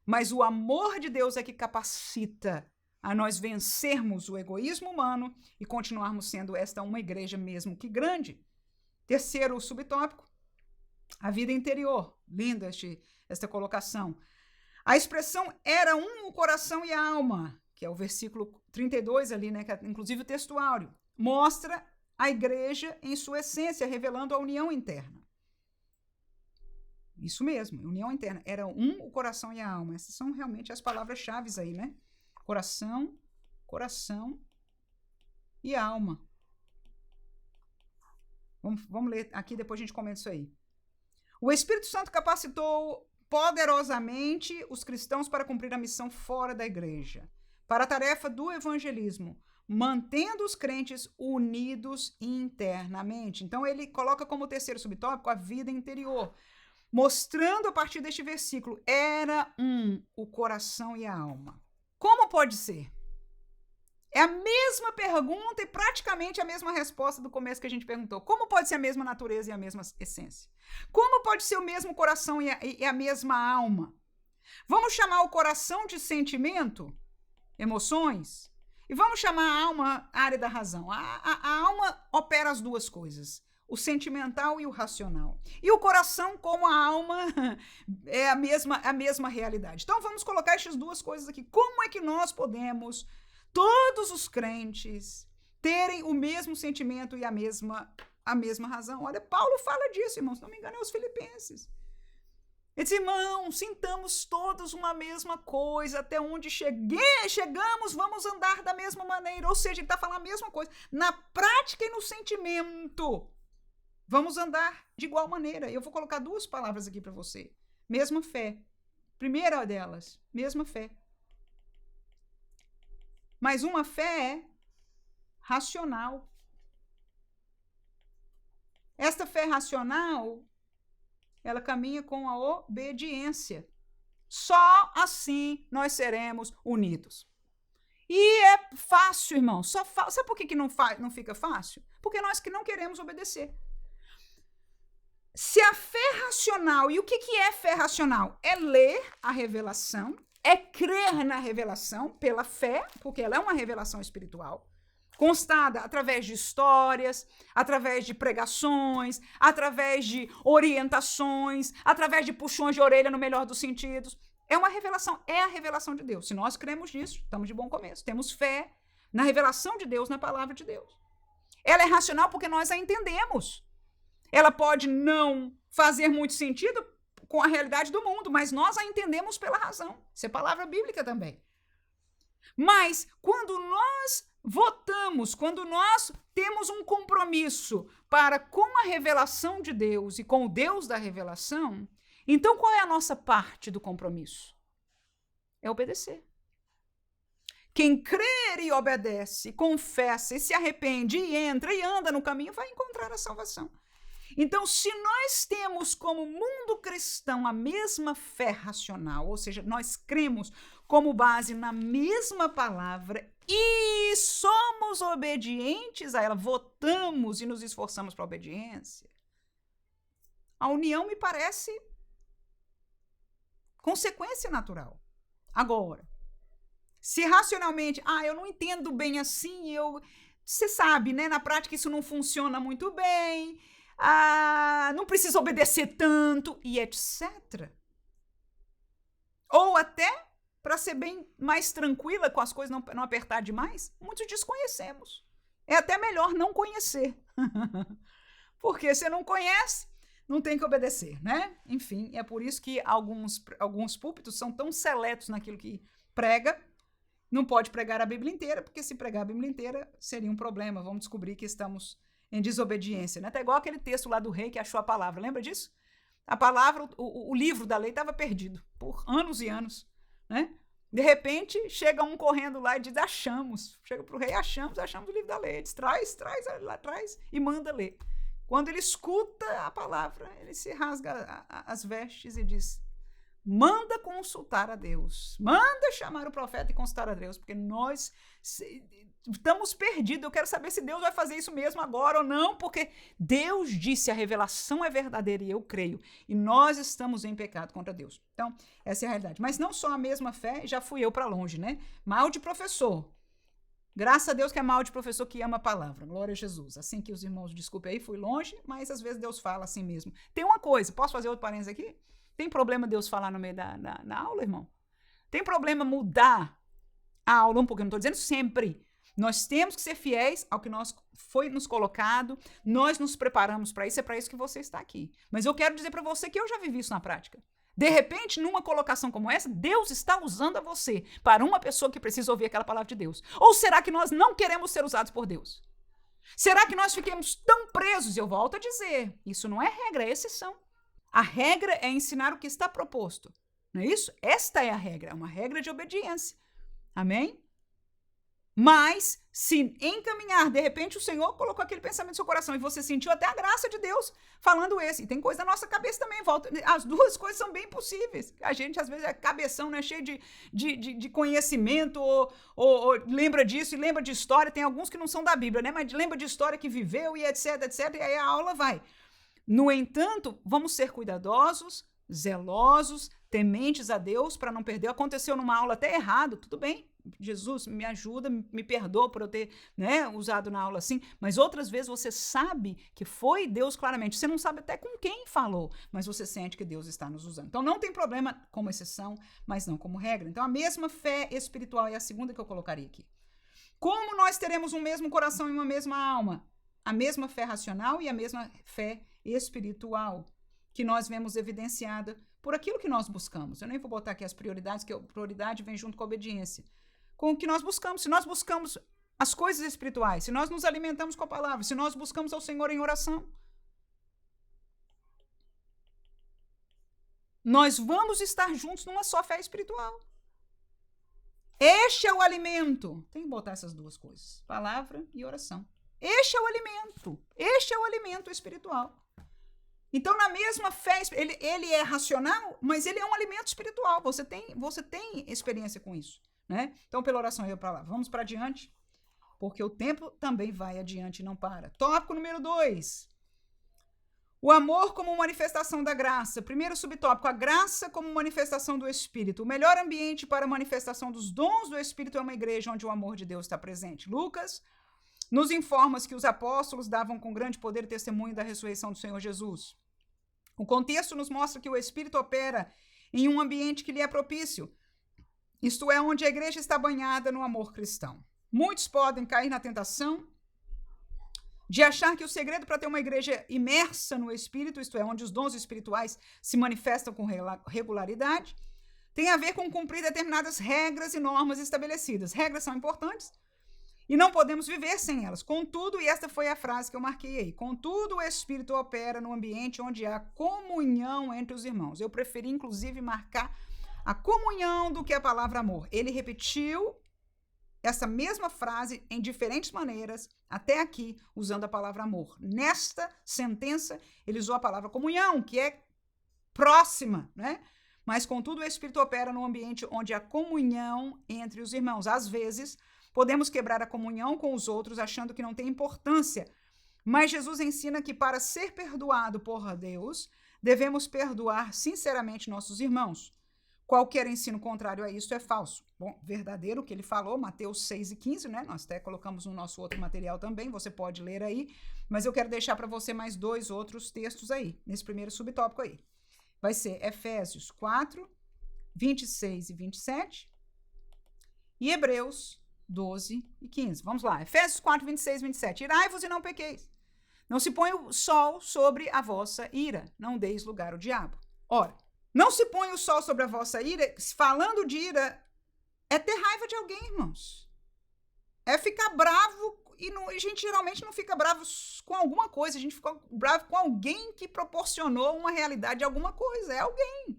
Mas o amor de Deus é que capacita a nós vencermos o egoísmo humano e continuarmos sendo uma igreja mesmo que grande. Terceiro subtópico, a vida interior. Linda esta colocação. A expressão era o coração e a alma, que é o versículo 32 ali, né, que é inclusive o texto áureo, mostra a igreja em sua essência, revelando a união interna. Isso mesmo, união interna. Era o coração e a alma. Essas são realmente as palavras-chave aí, né? Coração e alma. Vamos ler aqui, depois a gente comenta isso aí. O Espírito Santo capacitou poderosamente os cristãos para cumprir a missão fora da igreja, para a tarefa do evangelismo, mantendo os crentes unidos internamente. Então, ele coloca como terceiro subtópico a vida interior, mostrando a partir deste versículo, era o coração e a alma. Como pode ser? É a mesma pergunta e praticamente a mesma resposta do começo que a gente perguntou. Como pode ser a mesma natureza e a mesma essência? Como pode ser o mesmo coração e a mesma alma? Vamos chamar o coração de sentimento, emoções, e vamos chamar a alma área da razão. A alma opera as duas coisas, o sentimental e o racional. E o coração, como a alma, é a mesma realidade. Então vamos colocar essas duas coisas aqui. Como é que nós podemos, todos os crentes, terem o mesmo sentimento e a mesma razão? Olha, Paulo fala disso, irmãos, se não me engano, é os Filipenses. Ele diz, irmãos, sintamos todos uma mesma coisa, até onde chegamos, vamos andar da mesma maneira. Ou seja, ele está falando a mesma coisa. Na prática e no sentimento, vamos andar de igual maneira. Eu vou colocar duas palavras aqui para você. Mesma fé. Primeira delas, mesma fé. Mas uma fé racional. Esta fé racional, ela caminha com a obediência. Só assim nós seremos unidos. E é fácil, irmão. Sabe por que não fica fácil? Porque nós que não queremos obedecer. Se a fé racional, e o que é fé racional? É ler a revelação, é crer na revelação pela fé, porque ela é uma revelação espiritual, constada através de histórias, através de pregações, através de orientações, através de puxões de orelha no melhor dos sentidos. É uma revelação, é a revelação de Deus. Se nós cremos nisso, estamos de bom começo. Temos fé na revelação de Deus, na palavra de Deus. Ela é racional porque nós a entendemos. Ela pode não fazer muito sentido com a realidade do mundo, mas nós a entendemos pela razão. Isso é palavra bíblica também. Mas quando nós votamos, quando nós temos um compromisso para com a revelação de Deus e com o Deus da revelação, então qual é a nossa parte do compromisso? É obedecer. Quem crer e obedece, confessa e se arrepende e entra e anda no caminho, vai encontrar a salvação. Então, se nós temos como mundo cristão a mesma fé racional, ou seja, nós cremos como base na mesma palavra e somos obedientes a ela, votamos e nos esforçamos para a obediência, a união me parece consequência natural. Agora, se racionalmente, eu não entendo bem assim, você sabe, né? Na prática isso não funciona muito bem, não precisa obedecer tanto, e etc. Ou até, para ser bem mais tranquila com as coisas, não apertar demais, muitos desconhecemos. É até melhor não conhecer. Porque você não conhece, não tem que obedecer, né? Enfim, é por isso que alguns púlpitos são tão seletos naquilo que prega. Não pode pregar a Bíblia inteira, porque se pregar a Bíblia inteira seria um problema. Vamos descobrir que estamos em desobediência, né? Tá igual aquele texto lá do rei que achou a palavra. Lembra disso? A palavra, o livro da lei estava perdido por anos e anos, né? De repente, chega um correndo lá e diz, achamos. Chega para o rei, achamos o livro da lei. Ele diz, traz lá atrás e manda ler. Quando ele escuta a palavra, ele se rasga as vestes e diz, manda consultar a Deus, manda chamar o profeta e consultar a Deus, porque nós estamos perdidos. Eu quero saber se Deus vai fazer isso mesmo agora ou não, porque Deus disse, a revelação é verdadeira e eu creio, e nós estamos em pecado contra Deus. Então, essa é a realidade. Mas não só a mesma fé, já fui eu para longe, né? Mal de professor. Graças a Deus que é mal de professor que ama a palavra. Glória a Jesus. Assim que os irmãos, desculpe aí, fui longe, mas às vezes Deus fala assim mesmo. Tem uma coisa, posso fazer outro parênteses aqui? Tem problema Deus falar no meio na aula, irmão? Tem problema mudar a aula um pouquinho? Não estou dizendo sempre. Nós temos que ser fiéis ao que foi nos colocado, nós nos preparamos para isso, é para isso que você está aqui. Mas eu quero dizer para você que eu já vivi isso na prática. De repente, numa colocação como essa, Deus está usando a você para uma pessoa que precisa ouvir aquela palavra de Deus. Ou será que nós não queremos ser usados por Deus? Será que nós fiquemos tão presos? Eu volto a dizer, isso não é regra, é exceção. A regra é ensinar o que está proposto. Não é isso? Esta é a regra, é uma regra de obediência. Amém? Mas, se encaminhar, de repente o Senhor colocou aquele pensamento no seu coração e você sentiu até a graça de Deus falando esse. E tem coisa na nossa cabeça também, volta. As duas coisas são bem possíveis. A gente, às vezes, é cabeção, né, cheio de conhecimento, ou lembra disso e lembra de história. Tem alguns que não são da Bíblia, né, mas lembra de história que viveu e etc, etc, e aí a aula vai. No entanto, vamos ser cuidadosos, zelosos, tementes a Deus para não perder. Aconteceu numa aula até errado, tudo bem. Jesus, me ajuda, me perdoa por eu ter, né, usado na aula assim, mas outras vezes você sabe que foi Deus claramente, você não sabe até com quem falou, mas você sente que Deus está nos usando. Então não tem problema como exceção, mas não como regra. Então a mesma fé espiritual é a segunda que eu colocaria aqui. Como nós teremos um mesmo coração e uma mesma alma? A mesma fé racional e a mesma fé espiritual, que nós vemos evidenciada por aquilo que nós buscamos. Eu nem vou botar aqui as prioridades, que a prioridade vem junto com a obediência. Com o que nós buscamos. Se nós buscamos as coisas espirituais, se nós nos alimentamos com a palavra, se nós buscamos ao Senhor em oração, nós vamos estar juntos numa só fé espiritual. Este é o alimento. Tem que botar essas duas coisas, palavra e oração. Este é o alimento espiritual. Então, na mesma fé, ele é racional, mas ele é um alimento espiritual. Você tem experiência com isso, né? Então, pela oração, eu para lá. Vamos para adiante, porque o tempo também vai adiante e não para. Tópico número 2. O amor como manifestação da graça. Primeiro subtópico, a graça como manifestação do Espírito. O melhor ambiente para a manifestação dos dons do Espírito é uma igreja onde o amor de Deus está presente. Lucas nos informa que os apóstolos davam com grande poder testemunho da ressurreição do Senhor Jesus. O contexto nos mostra que o Espírito opera em um ambiente que lhe é propício, isto é, onde a igreja está banhada no amor cristão. Muitos podem cair na tentação de achar que o segredo para ter uma igreja imersa no Espírito, isto é, onde os dons espirituais se manifestam com regularidade, tem a ver com cumprir determinadas regras e normas estabelecidas. Regras são importantes, e não podemos viver sem elas. Contudo, e esta foi a frase que eu marquei aí, contudo, o Espírito opera no ambiente onde há comunhão entre os irmãos. Eu preferi, inclusive, marcar a comunhão do que a palavra amor. Ele repetiu essa mesma frase em diferentes maneiras, até aqui, usando a palavra amor. Nesta sentença, ele usou a palavra comunhão, que é próxima, né? Mas, contudo, o Espírito opera no ambiente onde há comunhão entre os irmãos. Às vezes, podemos quebrar a comunhão com os outros achando que não tem importância, mas Jesus ensina que para ser perdoado por Deus, devemos perdoar sinceramente nossos irmãos. Qualquer ensino contrário a isso é falso. Bom, verdadeiro o que ele falou, Mateus 6:15, né? Nós até colocamos no nosso outro material também, você pode ler aí, mas eu quero deixar para você mais 2 outros textos aí, nesse primeiro subtópico aí. Vai ser Efésios 4, 26 e 27 e Hebreus 12 e 15. Vamos lá. Efésios 4, 26 e 27. Irai-vos e não pequeis. Não se põe o sol sobre a vossa ira. Não deis lugar ao diabo. Ora, não se põe o sol sobre a vossa ira. Falando de ira, é ter raiva de alguém, irmãos. É ficar bravo. E a gente geralmente não fica bravo com alguma coisa. A gente fica bravo com alguém que proporcionou uma realidade de alguma coisa. É alguém.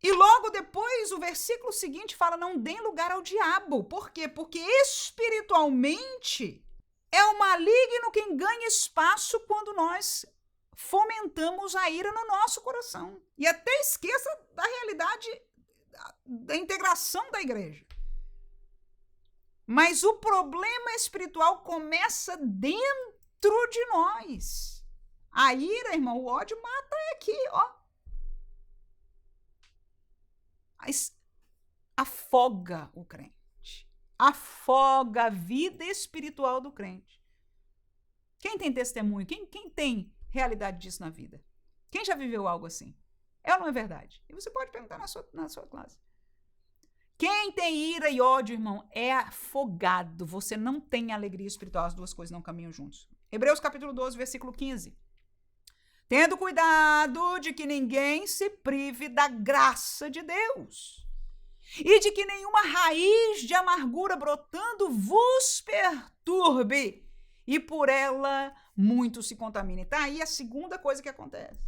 E logo depois, o versículo seguinte fala, não deem lugar ao diabo. Por quê? Porque espiritualmente é o maligno quem ganha espaço quando nós fomentamos a ira no nosso coração. E até esqueça da realidade da integração da igreja. Mas o problema espiritual começa dentro de nós. A ira, irmão, o ódio mata aqui, ó. Afoga o crente, afoga a vida espiritual do crente. Quem tem testemunho? Quem tem realidade disso na vida? Quem já viveu algo assim? É ou não é verdade? E você pode perguntar na sua classe. Quem tem ira e ódio, irmão, é afogado. Você não tem alegria espiritual, as duas coisas não caminham juntos. Hebreus capítulo 12, versículo 15. Tendo cuidado de que ninguém se prive da graça de Deus, e de que nenhuma raiz de amargura brotando vos perturbe, e por ela muitos se contaminem. Tá aí a segunda coisa que acontece.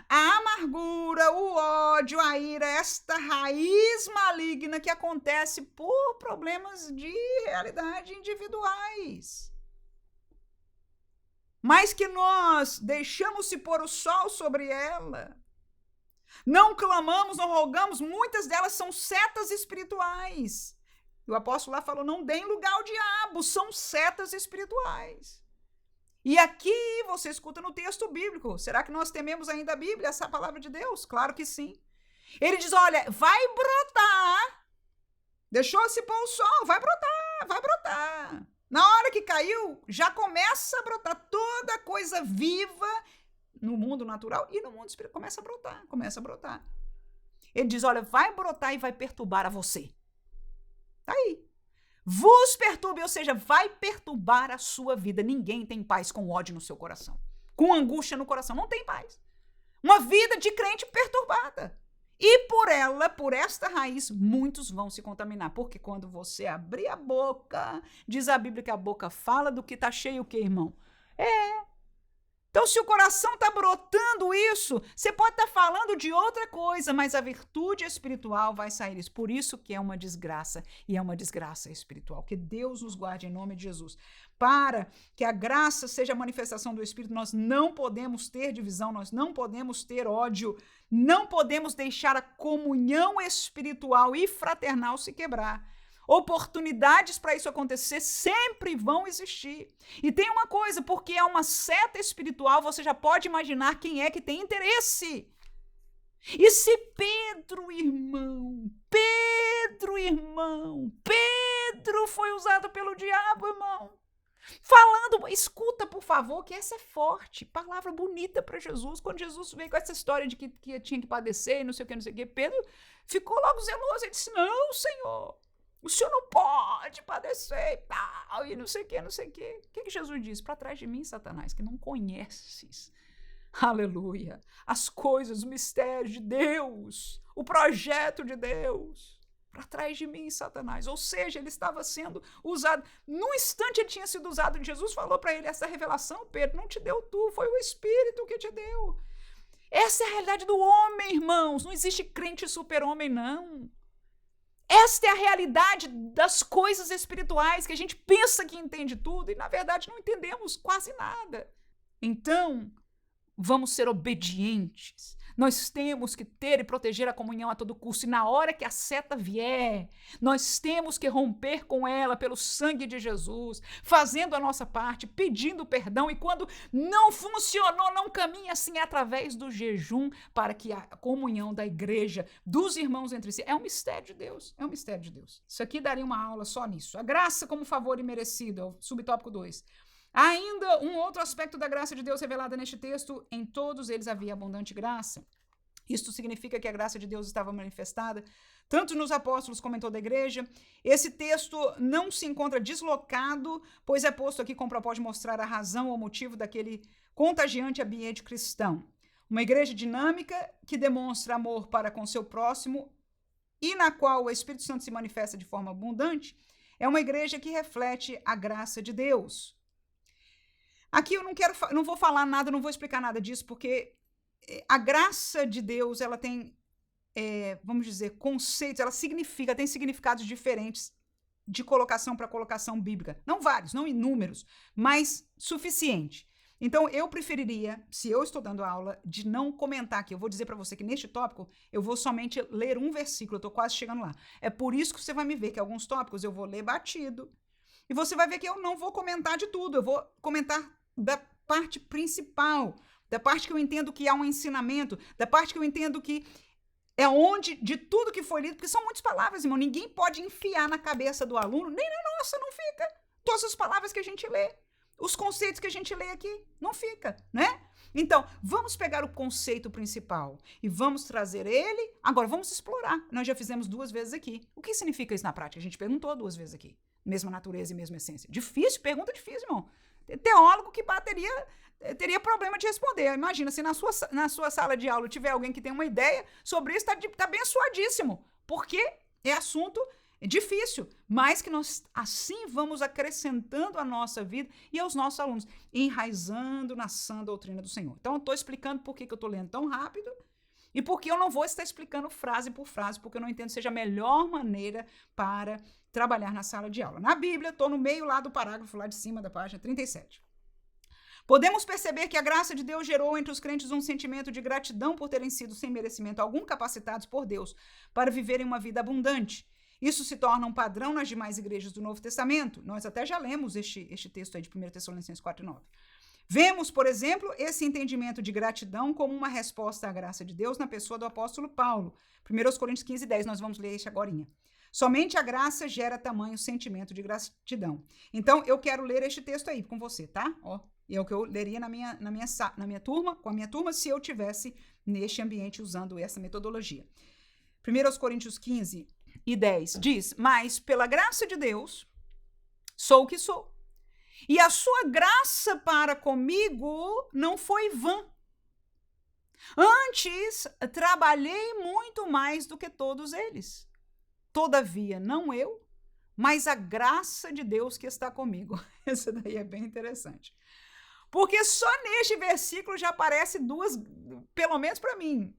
A amargura, o ódio, a ira, esta raiz maligna que acontece por problemas de realidade individuais. Mas que nós deixamos se pôr o sol sobre ela. Não clamamos, não rogamos, muitas delas são setas espirituais. E o apóstolo lá falou, não deem lugar ao diabo, são setas espirituais. E aqui você escuta no texto bíblico, será que nós tememos ainda a Bíblia, essa palavra de Deus? Claro que sim. Ele diz, olha, vai brotar, deixou-se pôr o sol, vai brotar, vai brotar. Na hora que caiu, já começa a brotar toda coisa viva no mundo natural e no mundo espiritual. Começa a brotar. Ele diz, olha, vai brotar e vai perturbar a você. Tá aí. Vos perturbe, ou seja, vai perturbar a sua vida. Ninguém tem paz com ódio no seu coração, com angústia no coração. Não tem paz. Uma vida de crente perturbada. E por ela, por esta raiz, muitos vão se contaminar. Porque quando você abrir a boca, diz a Bíblia que a boca fala do que está cheio o quê, irmão? Então, se o coração está brotando isso, você pode estar falando de outra coisa, mas a virtude espiritual vai sair isso. Por isso que é uma desgraça, e é uma desgraça espiritual. Que Deus nos guarde em nome de Jesus. Para que a graça seja a manifestação do Espírito, nós não podemos ter divisão, nós não podemos ter ódio, não podemos deixar a comunhão espiritual e fraternal se quebrar. Oportunidades para isso acontecer sempre vão existir. E tem uma coisa, porque é uma seta espiritual, você já pode imaginar quem é que tem interesse. E se Pedro, irmão, Pedro foi usado pelo diabo, irmão. Falando, escuta por favor, que essa é forte, palavra bonita para Jesus. Quando Jesus veio com essa história de que tinha que padecer e não sei o que, Pedro ficou logo zeloso. Ele disse, não, Senhor, o senhor não pode padecer e tal, e não sei o que, não sei o que. O que Jesus diz? Para trás de mim, Satanás, que não conheces, aleluia, as coisas, os mistérios de Deus, o projeto de Deus. Para trás de mim, Satanás. Ou seja, ele estava sendo usado. Num instante ele tinha sido usado. Jesus falou para ele, essa revelação, Pedro, não te deu tu, foi o Espírito que te deu. Essa é a realidade do homem, irmãos. Não existe crente super-homem, não. Esta é a realidade das coisas espirituais, que a gente pensa que entende tudo e, na verdade, não entendemos quase nada. Então, vamos ser obedientes. Nós temos que ter e proteger a comunhão a todo custo. E na hora que a seta vier, nós temos que romper com ela pelo sangue de Jesus, fazendo a nossa parte, pedindo perdão. E quando não funcionou, não caminha assim, através do jejum, para que a comunhão da igreja, dos irmãos entre si, é um mistério de Deus. É um mistério de Deus. Isso aqui daria uma aula só nisso. A graça como favor imerecido, é o subtópico 2. Ainda um outro aspecto da graça de Deus revelada neste texto, em todos eles havia abundante graça. Isto significa que a graça de Deus estava manifestada tanto nos apóstolos como em toda a igreja. Esse texto não se encontra deslocado, pois é posto aqui com o propósito de mostrar a razão ou motivo daquele contagiante ambiente cristão. Uma igreja dinâmica que demonstra amor para com seu próximo e na qual o Espírito Santo se manifesta de forma abundante, é uma igreja que reflete a graça de Deus. Aqui eu não vou falar nada, não vou explicar nada disso, porque a graça de Deus, ela tem, vamos dizer, conceitos, ela tem significados diferentes de colocação para colocação bíblica. Não vários, não inúmeros, mas suficiente. Então, eu preferiria, se eu estou dando aula, de não comentar aqui. Eu vou dizer para você que neste tópico, eu vou somente ler um versículo, eu estou quase chegando lá. É por isso que você vai me ver que alguns tópicos eu vou ler batido, e você vai ver que eu não vou comentar de tudo, eu vou comentar da parte principal, da parte que eu entendo que há um ensinamento, da parte que eu entendo que é onde, de tudo que foi lido, porque são muitas palavras, irmão, ninguém pode enfiar na cabeça do aluno, nem na nossa, não fica, todas as palavras que a gente lê. os conceitos que a gente lê aqui. Não fica, né? Então, vamos pegar o conceito principal e vamos trazer ele. Agora, vamos explorar. Nós já fizemos 2 vezes aqui. O que significa isso na prática? A gente perguntou 2 vezes aqui. Mesma natureza e mesma essência. Difícil? Pergunta difícil, irmão. Teólogo que teria problema de responder. Imagina, se na sua sala de aula tiver alguém que tem uma ideia sobre isso, tá abençoadíssimo. Porque é assunto difícil, mas que nós assim vamos acrescentando à nossa vida e aos nossos alunos, enraizando na sã doutrina do Senhor. Então, eu estou explicando por que eu estou lendo tão rápido e por que eu não vou estar explicando frase por frase, porque eu não entendo que seja a melhor maneira para trabalhar na sala de aula. Na Bíblia, estou no meio lá do parágrafo, lá de cima da página 37. Podemos perceber que a graça de Deus gerou entre os crentes um sentimento de gratidão por terem sido, sem merecimento algum, capacitados por Deus para viverem uma vida abundante. Isso se torna um padrão nas demais igrejas do Novo Testamento. Nós até já lemos este texto aí de 1 Tessalonicenses 4:9. Vemos, por exemplo, esse entendimento de gratidão como uma resposta à graça de Deus na pessoa do apóstolo Paulo. 1 Coríntios 15:10, nós vamos ler este agorinha. Somente a graça gera tamanho sentimento de gratidão. Então, eu quero ler este texto aí com você, tá? Ó, é o que eu leria na minha turma, com a minha turma, se eu tivesse neste ambiente usando essa metodologia. 1 Coríntios 15:10 diz: mas pela graça de Deus sou o que sou, e a sua graça para comigo não foi vã. Antes trabalhei muito mais do que todos eles. Todavia, não eu, mas a graça de Deus que está comigo. Essa daí é bem interessante. Porque só neste versículo já aparece 2, pelo menos para mim.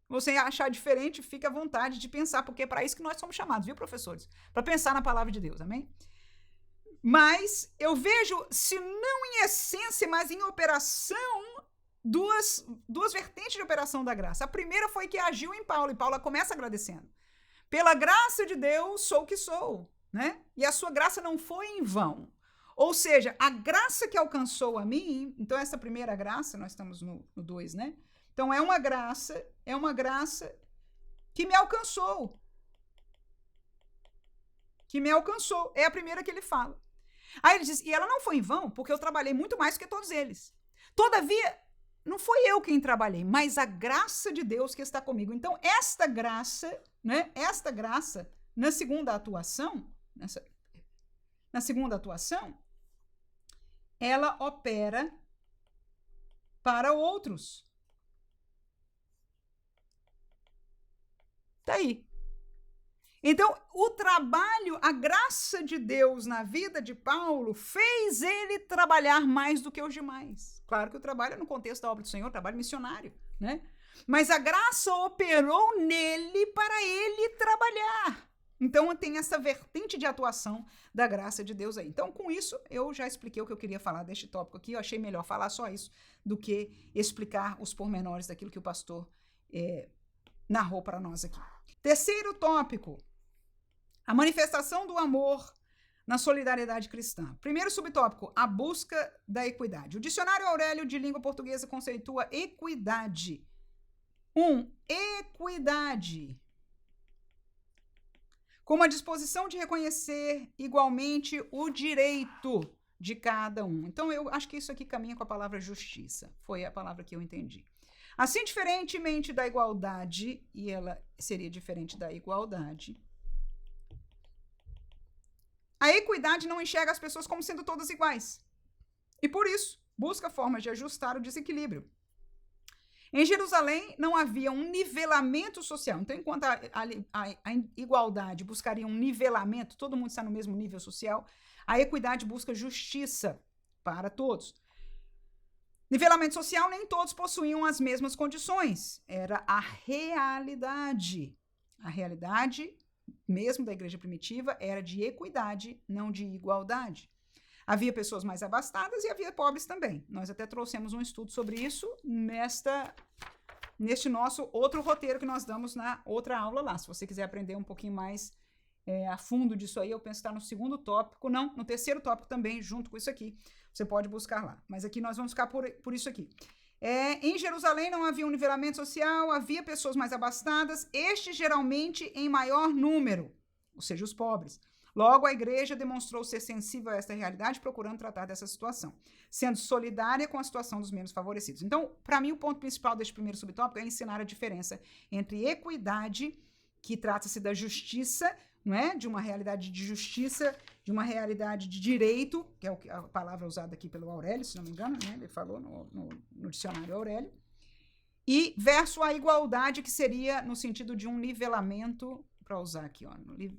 Você achar diferente, fica à vontade de pensar, porque é para isso que nós somos chamados, viu, professores? Para pensar na palavra de Deus, amém? Mas eu vejo, se não em essência, mas em operação, duas vertentes de operação da graça. A primeira foi que agiu em Paulo, e Paulo começa agradecendo. Pela graça de Deus, sou o que sou, né? E a sua graça não foi em vão. Ou seja, a graça que alcançou a mim, então essa primeira graça, nós estamos no 2, né? Então é uma graça que me alcançou. Que me alcançou. É a primeira que ele fala. Aí ele diz, e ela não foi em vão, porque eu trabalhei muito mais do que todos eles. Todavia, não foi eu quem trabalhei, mas a graça de Deus que está comigo. Então, esta graça, né? Esta graça, na segunda atuação, ela opera para outros. Tá aí. Então, o trabalho, a graça de Deus na vida de Paulo fez ele trabalhar mais do que os demais. Claro que o trabalho é no contexto da obra do Senhor, trabalho missionário, né? Mas a graça operou nele para ele trabalhar. Então, tem essa vertente de atuação da graça de Deus aí. Então, com isso, eu já expliquei o que eu queria falar deste tópico aqui. Eu achei melhor falar só isso do que explicar os pormenores daquilo que o pastor narrou para nós aqui. Terceiro tópico, a manifestação do amor na solidariedade cristã. Primeiro subtópico, a busca da equidade. O dicionário Aurélio de língua portuguesa conceitua equidade. Equidade. Como a disposição de reconhecer igualmente o direito de cada um. Então, eu acho que isso aqui caminha com a palavra justiça. Foi a palavra que eu entendi. Assim, diferentemente da igualdade, e ela seria diferente da igualdade, a equidade não enxerga as pessoas como sendo todas iguais. E por isso, busca formas de ajustar o desequilíbrio. Em Jerusalém, não havia um nivelamento social. Então, enquanto a igualdade buscaria um nivelamento, todo mundo está no mesmo nível social, a equidade busca justiça para todos. Nivelamento social, nem todos possuíam as mesmas condições. Era a realidade. A realidade, mesmo da igreja primitiva, era de equidade, não de igualdade. Havia pessoas mais abastadas e havia pobres também. Nós até trouxemos um estudo sobre isso neste nosso outro roteiro que nós damos na outra aula lá. Se você quiser aprender um pouquinho mais a fundo disso aí, eu penso que está no segundo tópico, não, no terceiro tópico também, junto com isso aqui. Você pode buscar lá. Mas aqui nós vamos ficar por isso aqui. Em Jerusalém não havia um nivelamento social, havia pessoas mais abastadas, estes geralmente em maior número, ou seja, os pobres. Logo, a igreja demonstrou ser sensível a esta realidade, procurando tratar dessa situação, sendo solidária com a situação dos menos favorecidos. Então, para mim, o ponto principal deste primeiro subtópico é ensinar a diferença entre equidade, que trata-se da justiça, não é? De uma realidade de justiça, de uma realidade de direito, que é a palavra usada aqui pelo Aurélio, se não me engano, né? Ele falou no dicionário Aurélio, e versus a igualdade, que seria no sentido de um nivelamento, para usar aqui, ó,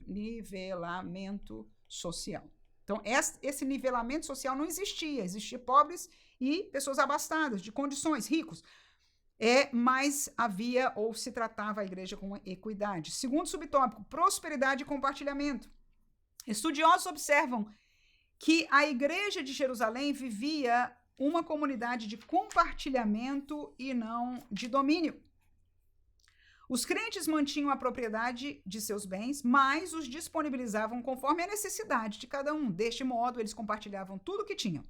nivelamento social. Então, esse nivelamento social não existia. Existia pobres e pessoas abastadas, de condições, ricos. Mas havia ou se tratava a igreja com equidade. Segundo subtópico, prosperidade e compartilhamento. Estudiosos observam que a igreja de Jerusalém vivia uma comunidade de compartilhamento e não de domínio. Os crentes mantinham a propriedade de seus bens, mas os disponibilizavam conforme a necessidade de cada um. Deste modo, eles compartilhavam tudo o que tinham.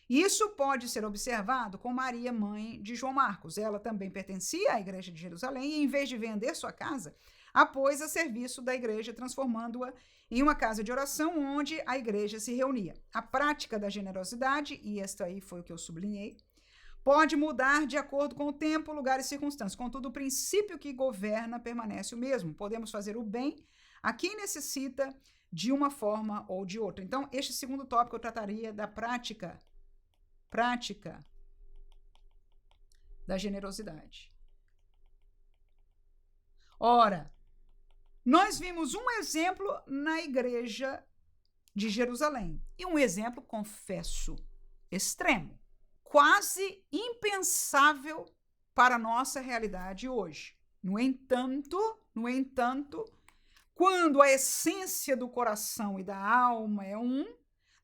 Isso pode ser observado com Maria, mãe de João Marcos. Ela também pertencia à igreja de Jerusalém e, em vez de vender sua casa, a pôs a serviço da igreja, transformando-a em uma casa de oração onde a igreja se reunia. A prática da generosidade, e esta aí foi o que eu sublinhei, pode mudar de acordo com o tempo, lugar e circunstâncias. Contudo, o princípio que governa permanece o mesmo. Podemos fazer o bem a quem necessita de uma forma ou de outra. Então, este segundo tópico eu trataria da prática da generosidade. Ora, nós vimos um exemplo na igreja de Jerusalém. E um exemplo, confesso, extremo. Quase impensável para a nossa realidade hoje. No entanto, quando a essência do coração e da alma é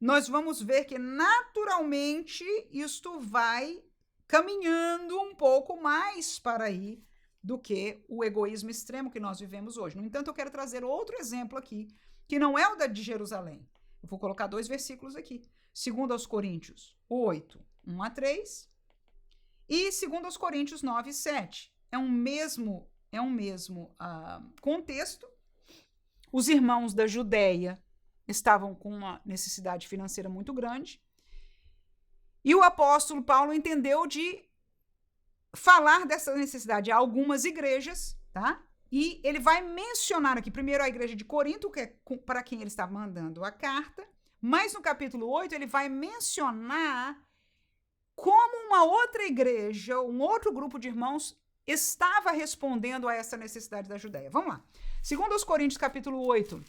nós vamos ver que naturalmente isto vai caminhando um pouco mais para aí do que o egoísmo extremo que nós vivemos hoje. No entanto, eu quero trazer outro exemplo aqui, que não é o da de Jerusalém. Eu vou colocar 2 versículos aqui. 2 aos Coríntios 8, 1 a 3, e 2 Coríntios 9, 7. É um mesmo contexto. Os irmãos da Judéia estavam com uma necessidade financeira muito grande, e o apóstolo Paulo entendeu de falar dessa necessidade a algumas igrejas, tá? E ele vai mencionar aqui, primeiro, a igreja de Corinto, que é para quem ele estava mandando a carta, mas no capítulo 8 ele vai mencionar como uma outra igreja, um outro grupo de irmãos estava respondendo a essa necessidade da Judéia. Vamos lá. 2 Coríntios, capítulo 8,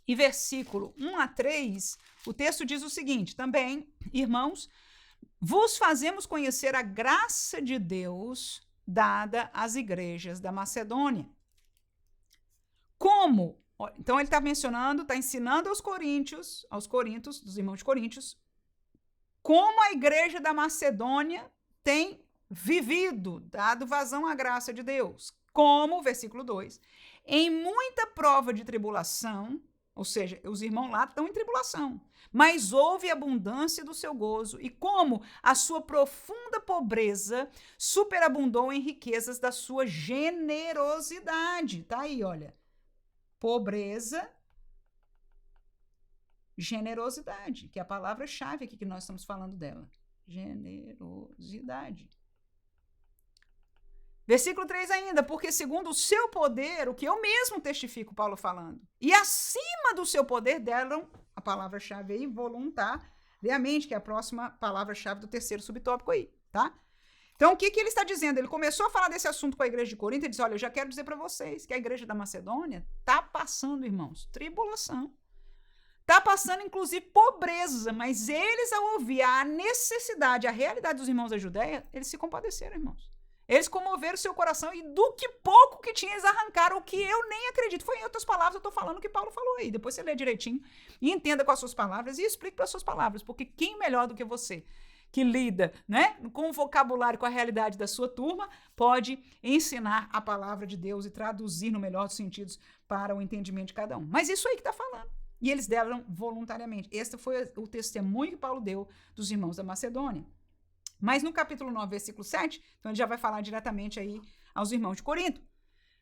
e versículo 1 a 3, o texto diz o seguinte: também, irmãos, vos fazemos conhecer a graça de Deus dada às igrejas da Macedônia. Como? Então ele está mencionando, está ensinando aos Coríntios, dos irmãos de Coríntios, como a igreja da Macedônia tem vivido, dado vazão à graça de Deus. Como, versículo 2, em muita prova de tribulação, ou seja, os irmãos lá estão em tribulação, mas houve abundância do seu gozo, e como a sua profunda pobreza superabundou em riquezas da sua generosidade. Tá aí, olha. Pobreza, generosidade, que é a palavra-chave aqui que nós estamos falando dela. Generosidade. Versículo 3 ainda, porque segundo o seu poder, o que eu mesmo testifico, Paulo falando, e acima do seu poder deram a palavra-chave aí, voluntariamente, que é a próxima palavra-chave do terceiro subtópico aí, tá? Então, o que ele está dizendo? Ele começou a falar desse assunto com a igreja de Corinto e diz, olha, eu já quero dizer para vocês que a igreja da Macedônia está passando, irmãos, tribulação. Está passando, inclusive, pobreza, mas eles, ao ouvir a necessidade, a realidade dos irmãos da Judéia, eles se compadeceram, irmãos. Eles comoveram seu coração e do que pouco que tinha, eles arrancaram o que eu nem acredito. Foi em outras palavras, eu estou falando o que Paulo falou aí. Depois você lê direitinho e entenda com as suas palavras e explique para as suas palavras, porque quem melhor do que você, que lida, né, com o vocabulário, com a realidade da sua turma, pode ensinar a palavra de Deus e traduzir no melhor dos sentidos para o entendimento de cada um. Mas isso aí que está falando. E eles deram voluntariamente. Este foi o testemunho que Paulo deu dos irmãos da Macedônia. Mas no capítulo 9, versículo 7, então ele já vai falar diretamente aí aos irmãos de Corinto.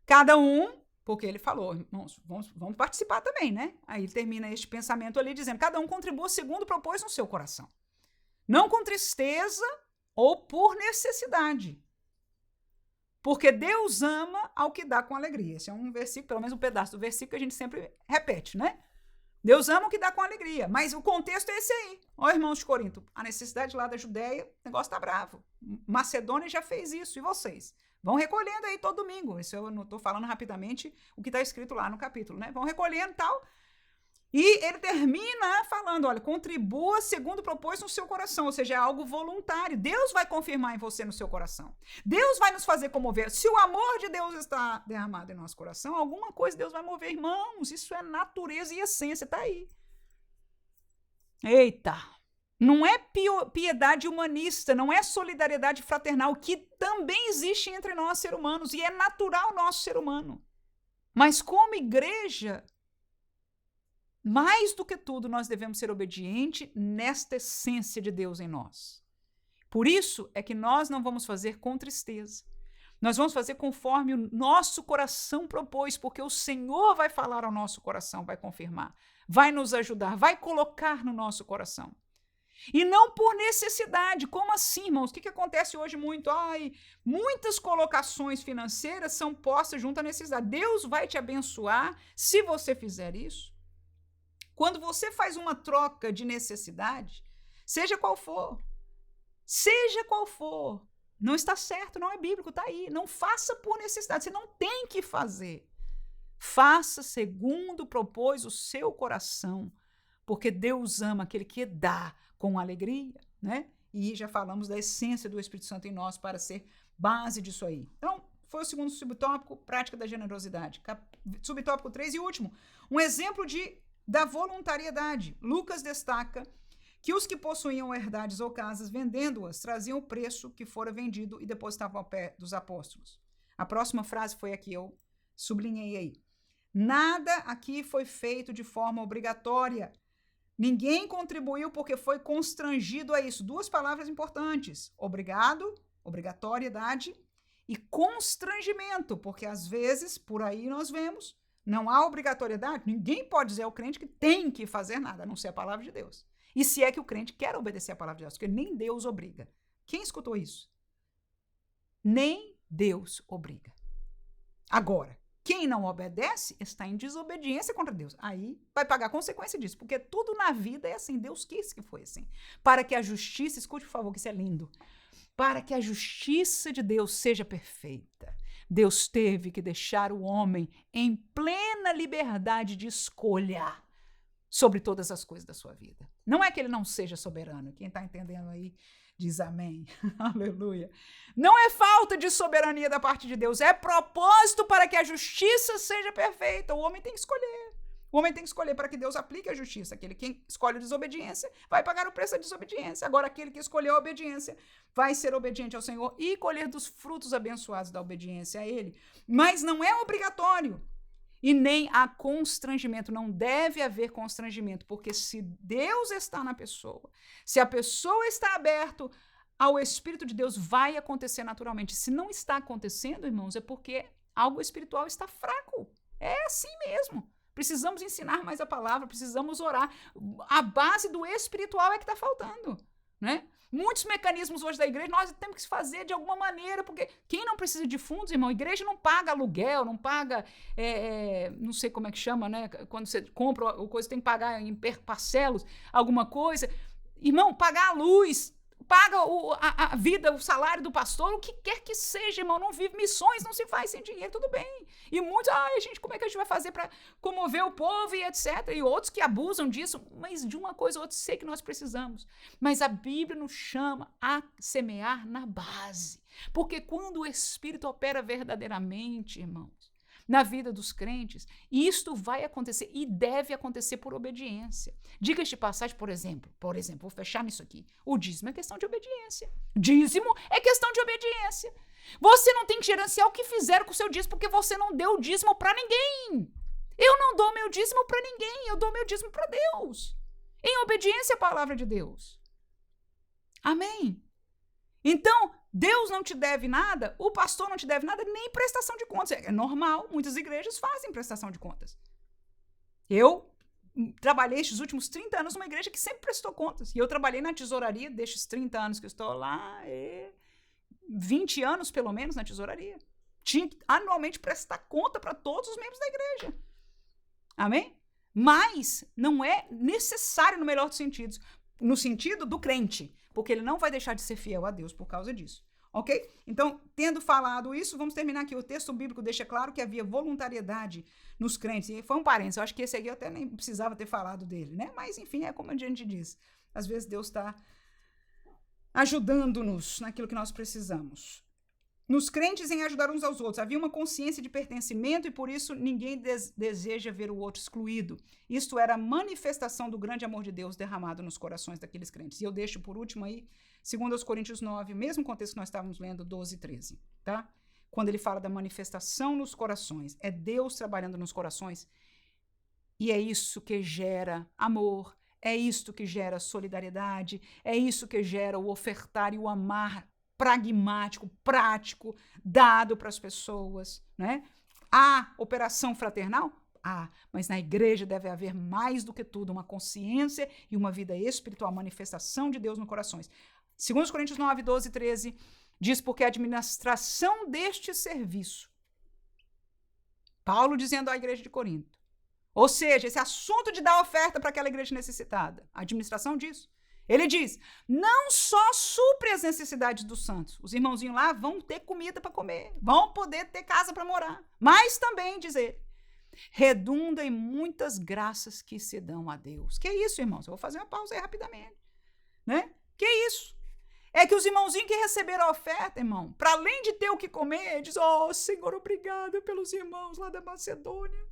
Cada um Porque ele falou, irmãos, vamos participar também, né? Aí ele termina este pensamento ali dizendo, cada um contribua segundo propôs no seu coração. Não com tristeza ou por necessidade. Porque Deus ama ao que dá com alegria. Esse é um versículo, pelo menos um pedaço do versículo que a gente sempre repete, né? Deus ama o que dá com alegria. Mas o contexto é esse aí. Ó, irmãos de Corinto, a necessidade lá da Judéia, o negócio tá bravo. Macedônia já fez isso, e vocês? Vão recolhendo aí todo domingo. Isso eu não estou falando rapidamente o que está escrito lá no capítulo, né? Vão recolhendo e tal. E ele termina falando, olha, contribua segundo propôs no seu coração, ou seja, é algo voluntário. Deus vai confirmar em você no seu coração. Deus vai nos fazer comover. Se o amor de Deus está derramado em nosso coração, alguma coisa Deus vai mover, irmãos. Isso é natureza e essência, tá aí. Eita! Não é piedade humanista, não é solidariedade fraternal, que também existe entre nós, seres humanos, e é natural nosso ser humano. Mas como igreja, mais do que tudo, nós devemos ser obedientes nesta essência de Deus em nós. Por isso é que nós não vamos fazer com tristeza. Nós vamos fazer conforme o nosso coração propôs, porque o Senhor vai falar ao nosso coração, vai confirmar, vai nos ajudar, vai colocar no nosso coração. E não por necessidade. Como assim, irmãos? O que acontece hoje muito? Muitas colocações financeiras são postas junto à necessidade. Deus vai te abençoar se você fizer isso. Quando você faz uma troca de necessidade, seja qual for, não está certo, não é bíblico, está aí. Não faça por necessidade, você não tem que fazer. Faça segundo propôs o seu coração, porque Deus ama aquele que dá com alegria, né? E já falamos da essência do Espírito Santo em nós para ser base disso aí. Então, foi o segundo subtópico, prática da generosidade. Subtópico 3 e último, um exemplo da voluntariedade. Lucas destaca que os que possuíam herdades ou casas, vendendo-as, traziam o preço que fora vendido e depositavam ao pé dos apóstolos. A próxima frase foi a que eu sublinhei aí. Nada aqui foi feito de forma obrigatória. Ninguém contribuiu porque foi constrangido a isso. Duas palavras importantes. Obrigado, obrigatoriedade, e constrangimento, porque às vezes, por aí nós vemos, não há obrigatoriedade, ninguém pode dizer ao crente que tem que fazer nada, a não ser a palavra de Deus. E se é que o crente quer obedecer a palavra de Deus, porque nem Deus obriga. Quem escutou isso? Nem Deus obriga. Agora, quem não obedece está em desobediência contra Deus. Aí vai pagar a consequência disso, porque tudo na vida é assim, Deus quis que foi assim. Para que a justiça, escute por favor, que isso é lindo, para que a justiça de Deus seja perfeita, Deus teve que deixar o homem em plena liberdade de escolha sobre todas as coisas da sua vida. Não é que ele não seja soberano. Quem está entendendo aí, diz amém. Aleluia. Não é falta de soberania da parte de Deus, é propósito para que a justiça seja perfeita. O homem tem que escolher. O homem tem que escolher para que Deus aplique a justiça. Quem escolhe a desobediência vai pagar o preço da desobediência. Agora, aquele que escolheu a obediência vai ser obediente ao Senhor e colher dos frutos abençoados da obediência a Ele. Mas não é obrigatório. E nem há constrangimento. Não deve haver constrangimento, porque se Deus está na pessoa, se a pessoa está aberta ao Espírito de Deus, vai acontecer naturalmente. Se não está acontecendo, irmãos, é porque algo espiritual está fraco. É assim mesmo. Precisamos ensinar mais a palavra, precisamos orar. A base do espiritual é que está faltando, né? Muitos mecanismos hoje da igreja nós temos que fazer de alguma maneira, porque quem não precisa de fundos, irmão, a igreja não paga aluguel, não paga, não sei como é que chama, né? Quando você compra a coisa, tem que pagar em parcelos, alguma coisa. Irmão, pagar a luz, paga a vida, o salário do pastor, o que quer que seja, irmão, não vive missões, não se faz sem dinheiro, tudo bem. E muitos, gente, como é que a gente vai fazer para comover o povo e etc. E outros que abusam disso, mas de uma coisa ou outra sei que nós precisamos. Mas a Bíblia nos chama a semear na base. Porque quando o Espírito opera verdadeiramente, irmãos, na vida dos crentes, isto vai acontecer e deve acontecer por obediência. Diga de passagem, por exemplo, vou fechar nisso aqui. O dízimo é questão de obediência. Dízimo é questão de obediência. Você não tem que gerenciar o que fizeram com o seu dízimo, porque você não deu o dízimo para ninguém. Eu não dou meu dízimo para ninguém, eu dou meu dízimo para Deus. Em obediência à palavra de Deus. Amém? Então, Deus não te deve nada, o pastor não te deve nada, nem prestação de contas. É normal, muitas igrejas fazem prestação de contas. Eu trabalhei estes últimos 30 anos numa igreja que sempre prestou contas. E eu trabalhei na tesouraria destes 30 anos que eu estou lá, 20 anos pelo menos na tesouraria. Tinha que anualmente prestar conta para todos os membros da igreja. Amém? Mas não é necessário no melhor dos sentidos, no sentido do crente, porque ele não vai deixar de ser fiel a Deus por causa disso. Ok? Então, tendo falado isso, vamos terminar aqui. O texto bíblico deixa claro que havia voluntariedade nos crentes. E foi um parênteses. Eu acho que esse aqui eu até nem precisava ter falado dele, né? Mas, enfim, é como a gente diz. Às vezes Deus está ajudando-nos naquilo que nós precisamos. Nos crentes em ajudar uns aos outros. Havia uma consciência de pertencimento e por isso ninguém deseja ver o outro excluído. Isto era a manifestação do grande amor de Deus derramado nos corações daqueles crentes. E eu deixo por último aí, 2 Coríntios 9, mesmo contexto que nós estávamos lendo, 12 e 13, tá? Quando ele fala da manifestação nos corações, é Deus trabalhando nos corações e é isso que gera amor, é isso que gera solidariedade, é isso que gera o ofertar e o amar pragmático, prático, dado para as pessoas, né? Há operação fraternal? Mas na igreja deve haver mais do que tudo uma consciência e uma vida espiritual, manifestação de Deus nos corações. 2 Coríntios 9, 12 e 13 diz porque a administração deste serviço, Paulo dizendo à igreja de Corinto, ou seja, esse assunto de dar oferta para aquela igreja necessitada, a administração disso, ele diz, não só supre as necessidades dos santos, os irmãozinhos lá vão ter comida para comer, vão poder ter casa para morar, mas também, diz ele, redunda em muitas graças que se dão a Deus. Que isso, irmãos? Eu vou fazer uma pausa aí rapidamente, né? Que isso? É que os irmãozinhos que receberam a oferta, irmão, para além de ter o que comer, diz, Senhor, obrigado pelos irmãos lá da Macedônia.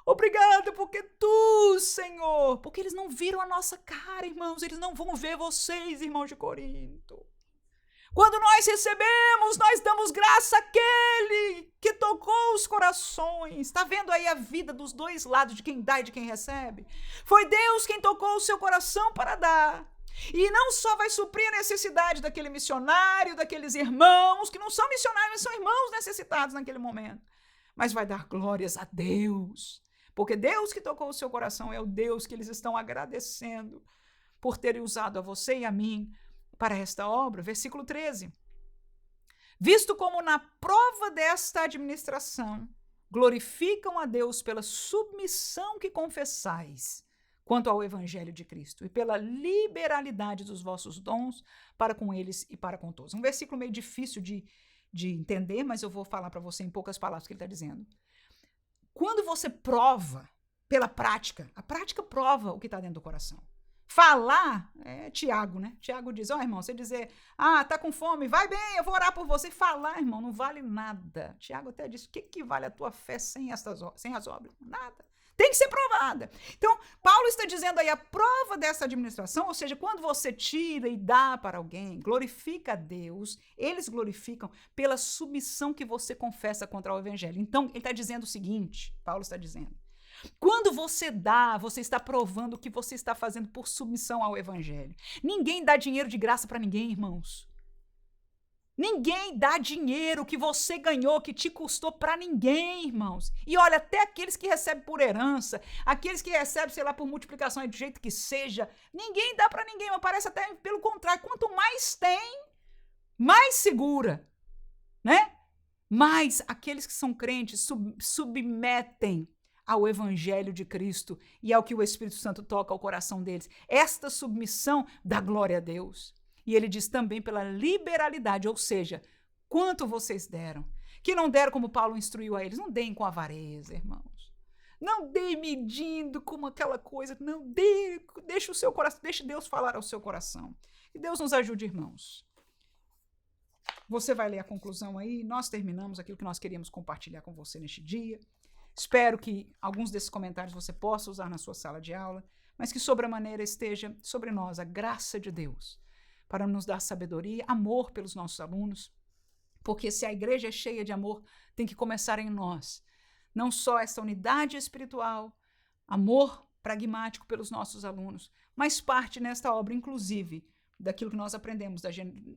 Obrigado porque tu, Senhor, porque eles não viram a nossa cara, irmãos, eles não vão ver vocês, irmãos de Corinto. Quando nós recebemos, nós damos graça àquele que tocou os corações. Está vendo aí a vida dos dois lados, de quem dá e de quem recebe? Foi Deus quem tocou o seu coração para dar. E não só vai suprir a necessidade daquele missionário, daqueles irmãos, que não são missionários, mas são irmãos necessitados naquele momento, mas vai dar glórias a Deus. Porque Deus que tocou o seu coração é o Deus que eles estão agradecendo por terem usado a você e a mim para esta obra. Versículo 13. Visto como na prova desta administração glorificam a Deus pela submissão que confessais quanto ao evangelho de Cristo e pela liberalidade dos vossos dons para com eles e para com todos. Um versículo meio difícil de entender, mas eu vou falar para você em poucas palavras o que ele está dizendo. Quando você prova pela prática, a prática prova o que está dentro do coração. Falar é Tiago, né? Tiago diz, irmão, você dizer, tá com fome, vai bem, eu vou orar por você. Falar, irmão, não vale nada. Tiago até disse, o que vale a tua fé sem as obras? Nada. Tem que ser provada. Então, Paulo está dizendo aí, a prova dessa administração, ou seja, quando você tira e dá para alguém, glorifica a Deus, eles glorificam pela submissão que você confessa contra o evangelho. Então, ele está dizendo o seguinte, Paulo está dizendo, quando você dá, você está provando que você está fazendo por submissão ao evangelho. Ninguém dá dinheiro de graça para ninguém, irmãos. Ninguém dá dinheiro que você ganhou, que te custou para ninguém, irmãos. E olha, até aqueles que recebem por herança, aqueles que recebem, sei lá, por multiplicação, do jeito que seja, ninguém dá para ninguém, mas parece até pelo contrário. Quanto mais tem, mais segura, né? Mas aqueles que são crentes submetem ao evangelho de Cristo e ao que o Espírito Santo toca ao coração deles. Esta submissão dá glória a Deus. E ele diz também pela liberalidade, ou seja, quanto vocês deram. Que não deram como Paulo instruiu a eles. Não deem com avareza, irmãos. Não deem medindo como aquela coisa. Não deixe o seu coração, deixe Deus falar ao seu coração. E Deus nos ajude, irmãos. Você vai ler a conclusão aí. Nós terminamos aquilo que nós queríamos compartilhar com você neste dia. Espero que alguns desses comentários você possa usar na sua sala de aula, mas que sobremaneira esteja sobre nós a graça de Deus, para nos dar sabedoria, amor pelos nossos alunos, porque se a igreja é cheia de amor, tem que começar em nós. Não só esta unidade espiritual, amor pragmático pelos nossos alunos, mas parte nesta obra, inclusive, daquilo que nós aprendemos, da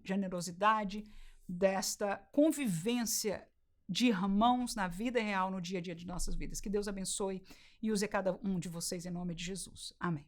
generosidade, desta convivência de irmãos na vida real, no dia a dia de nossas vidas. Que Deus abençoe e use cada um de vocês em nome de Jesus. Amém.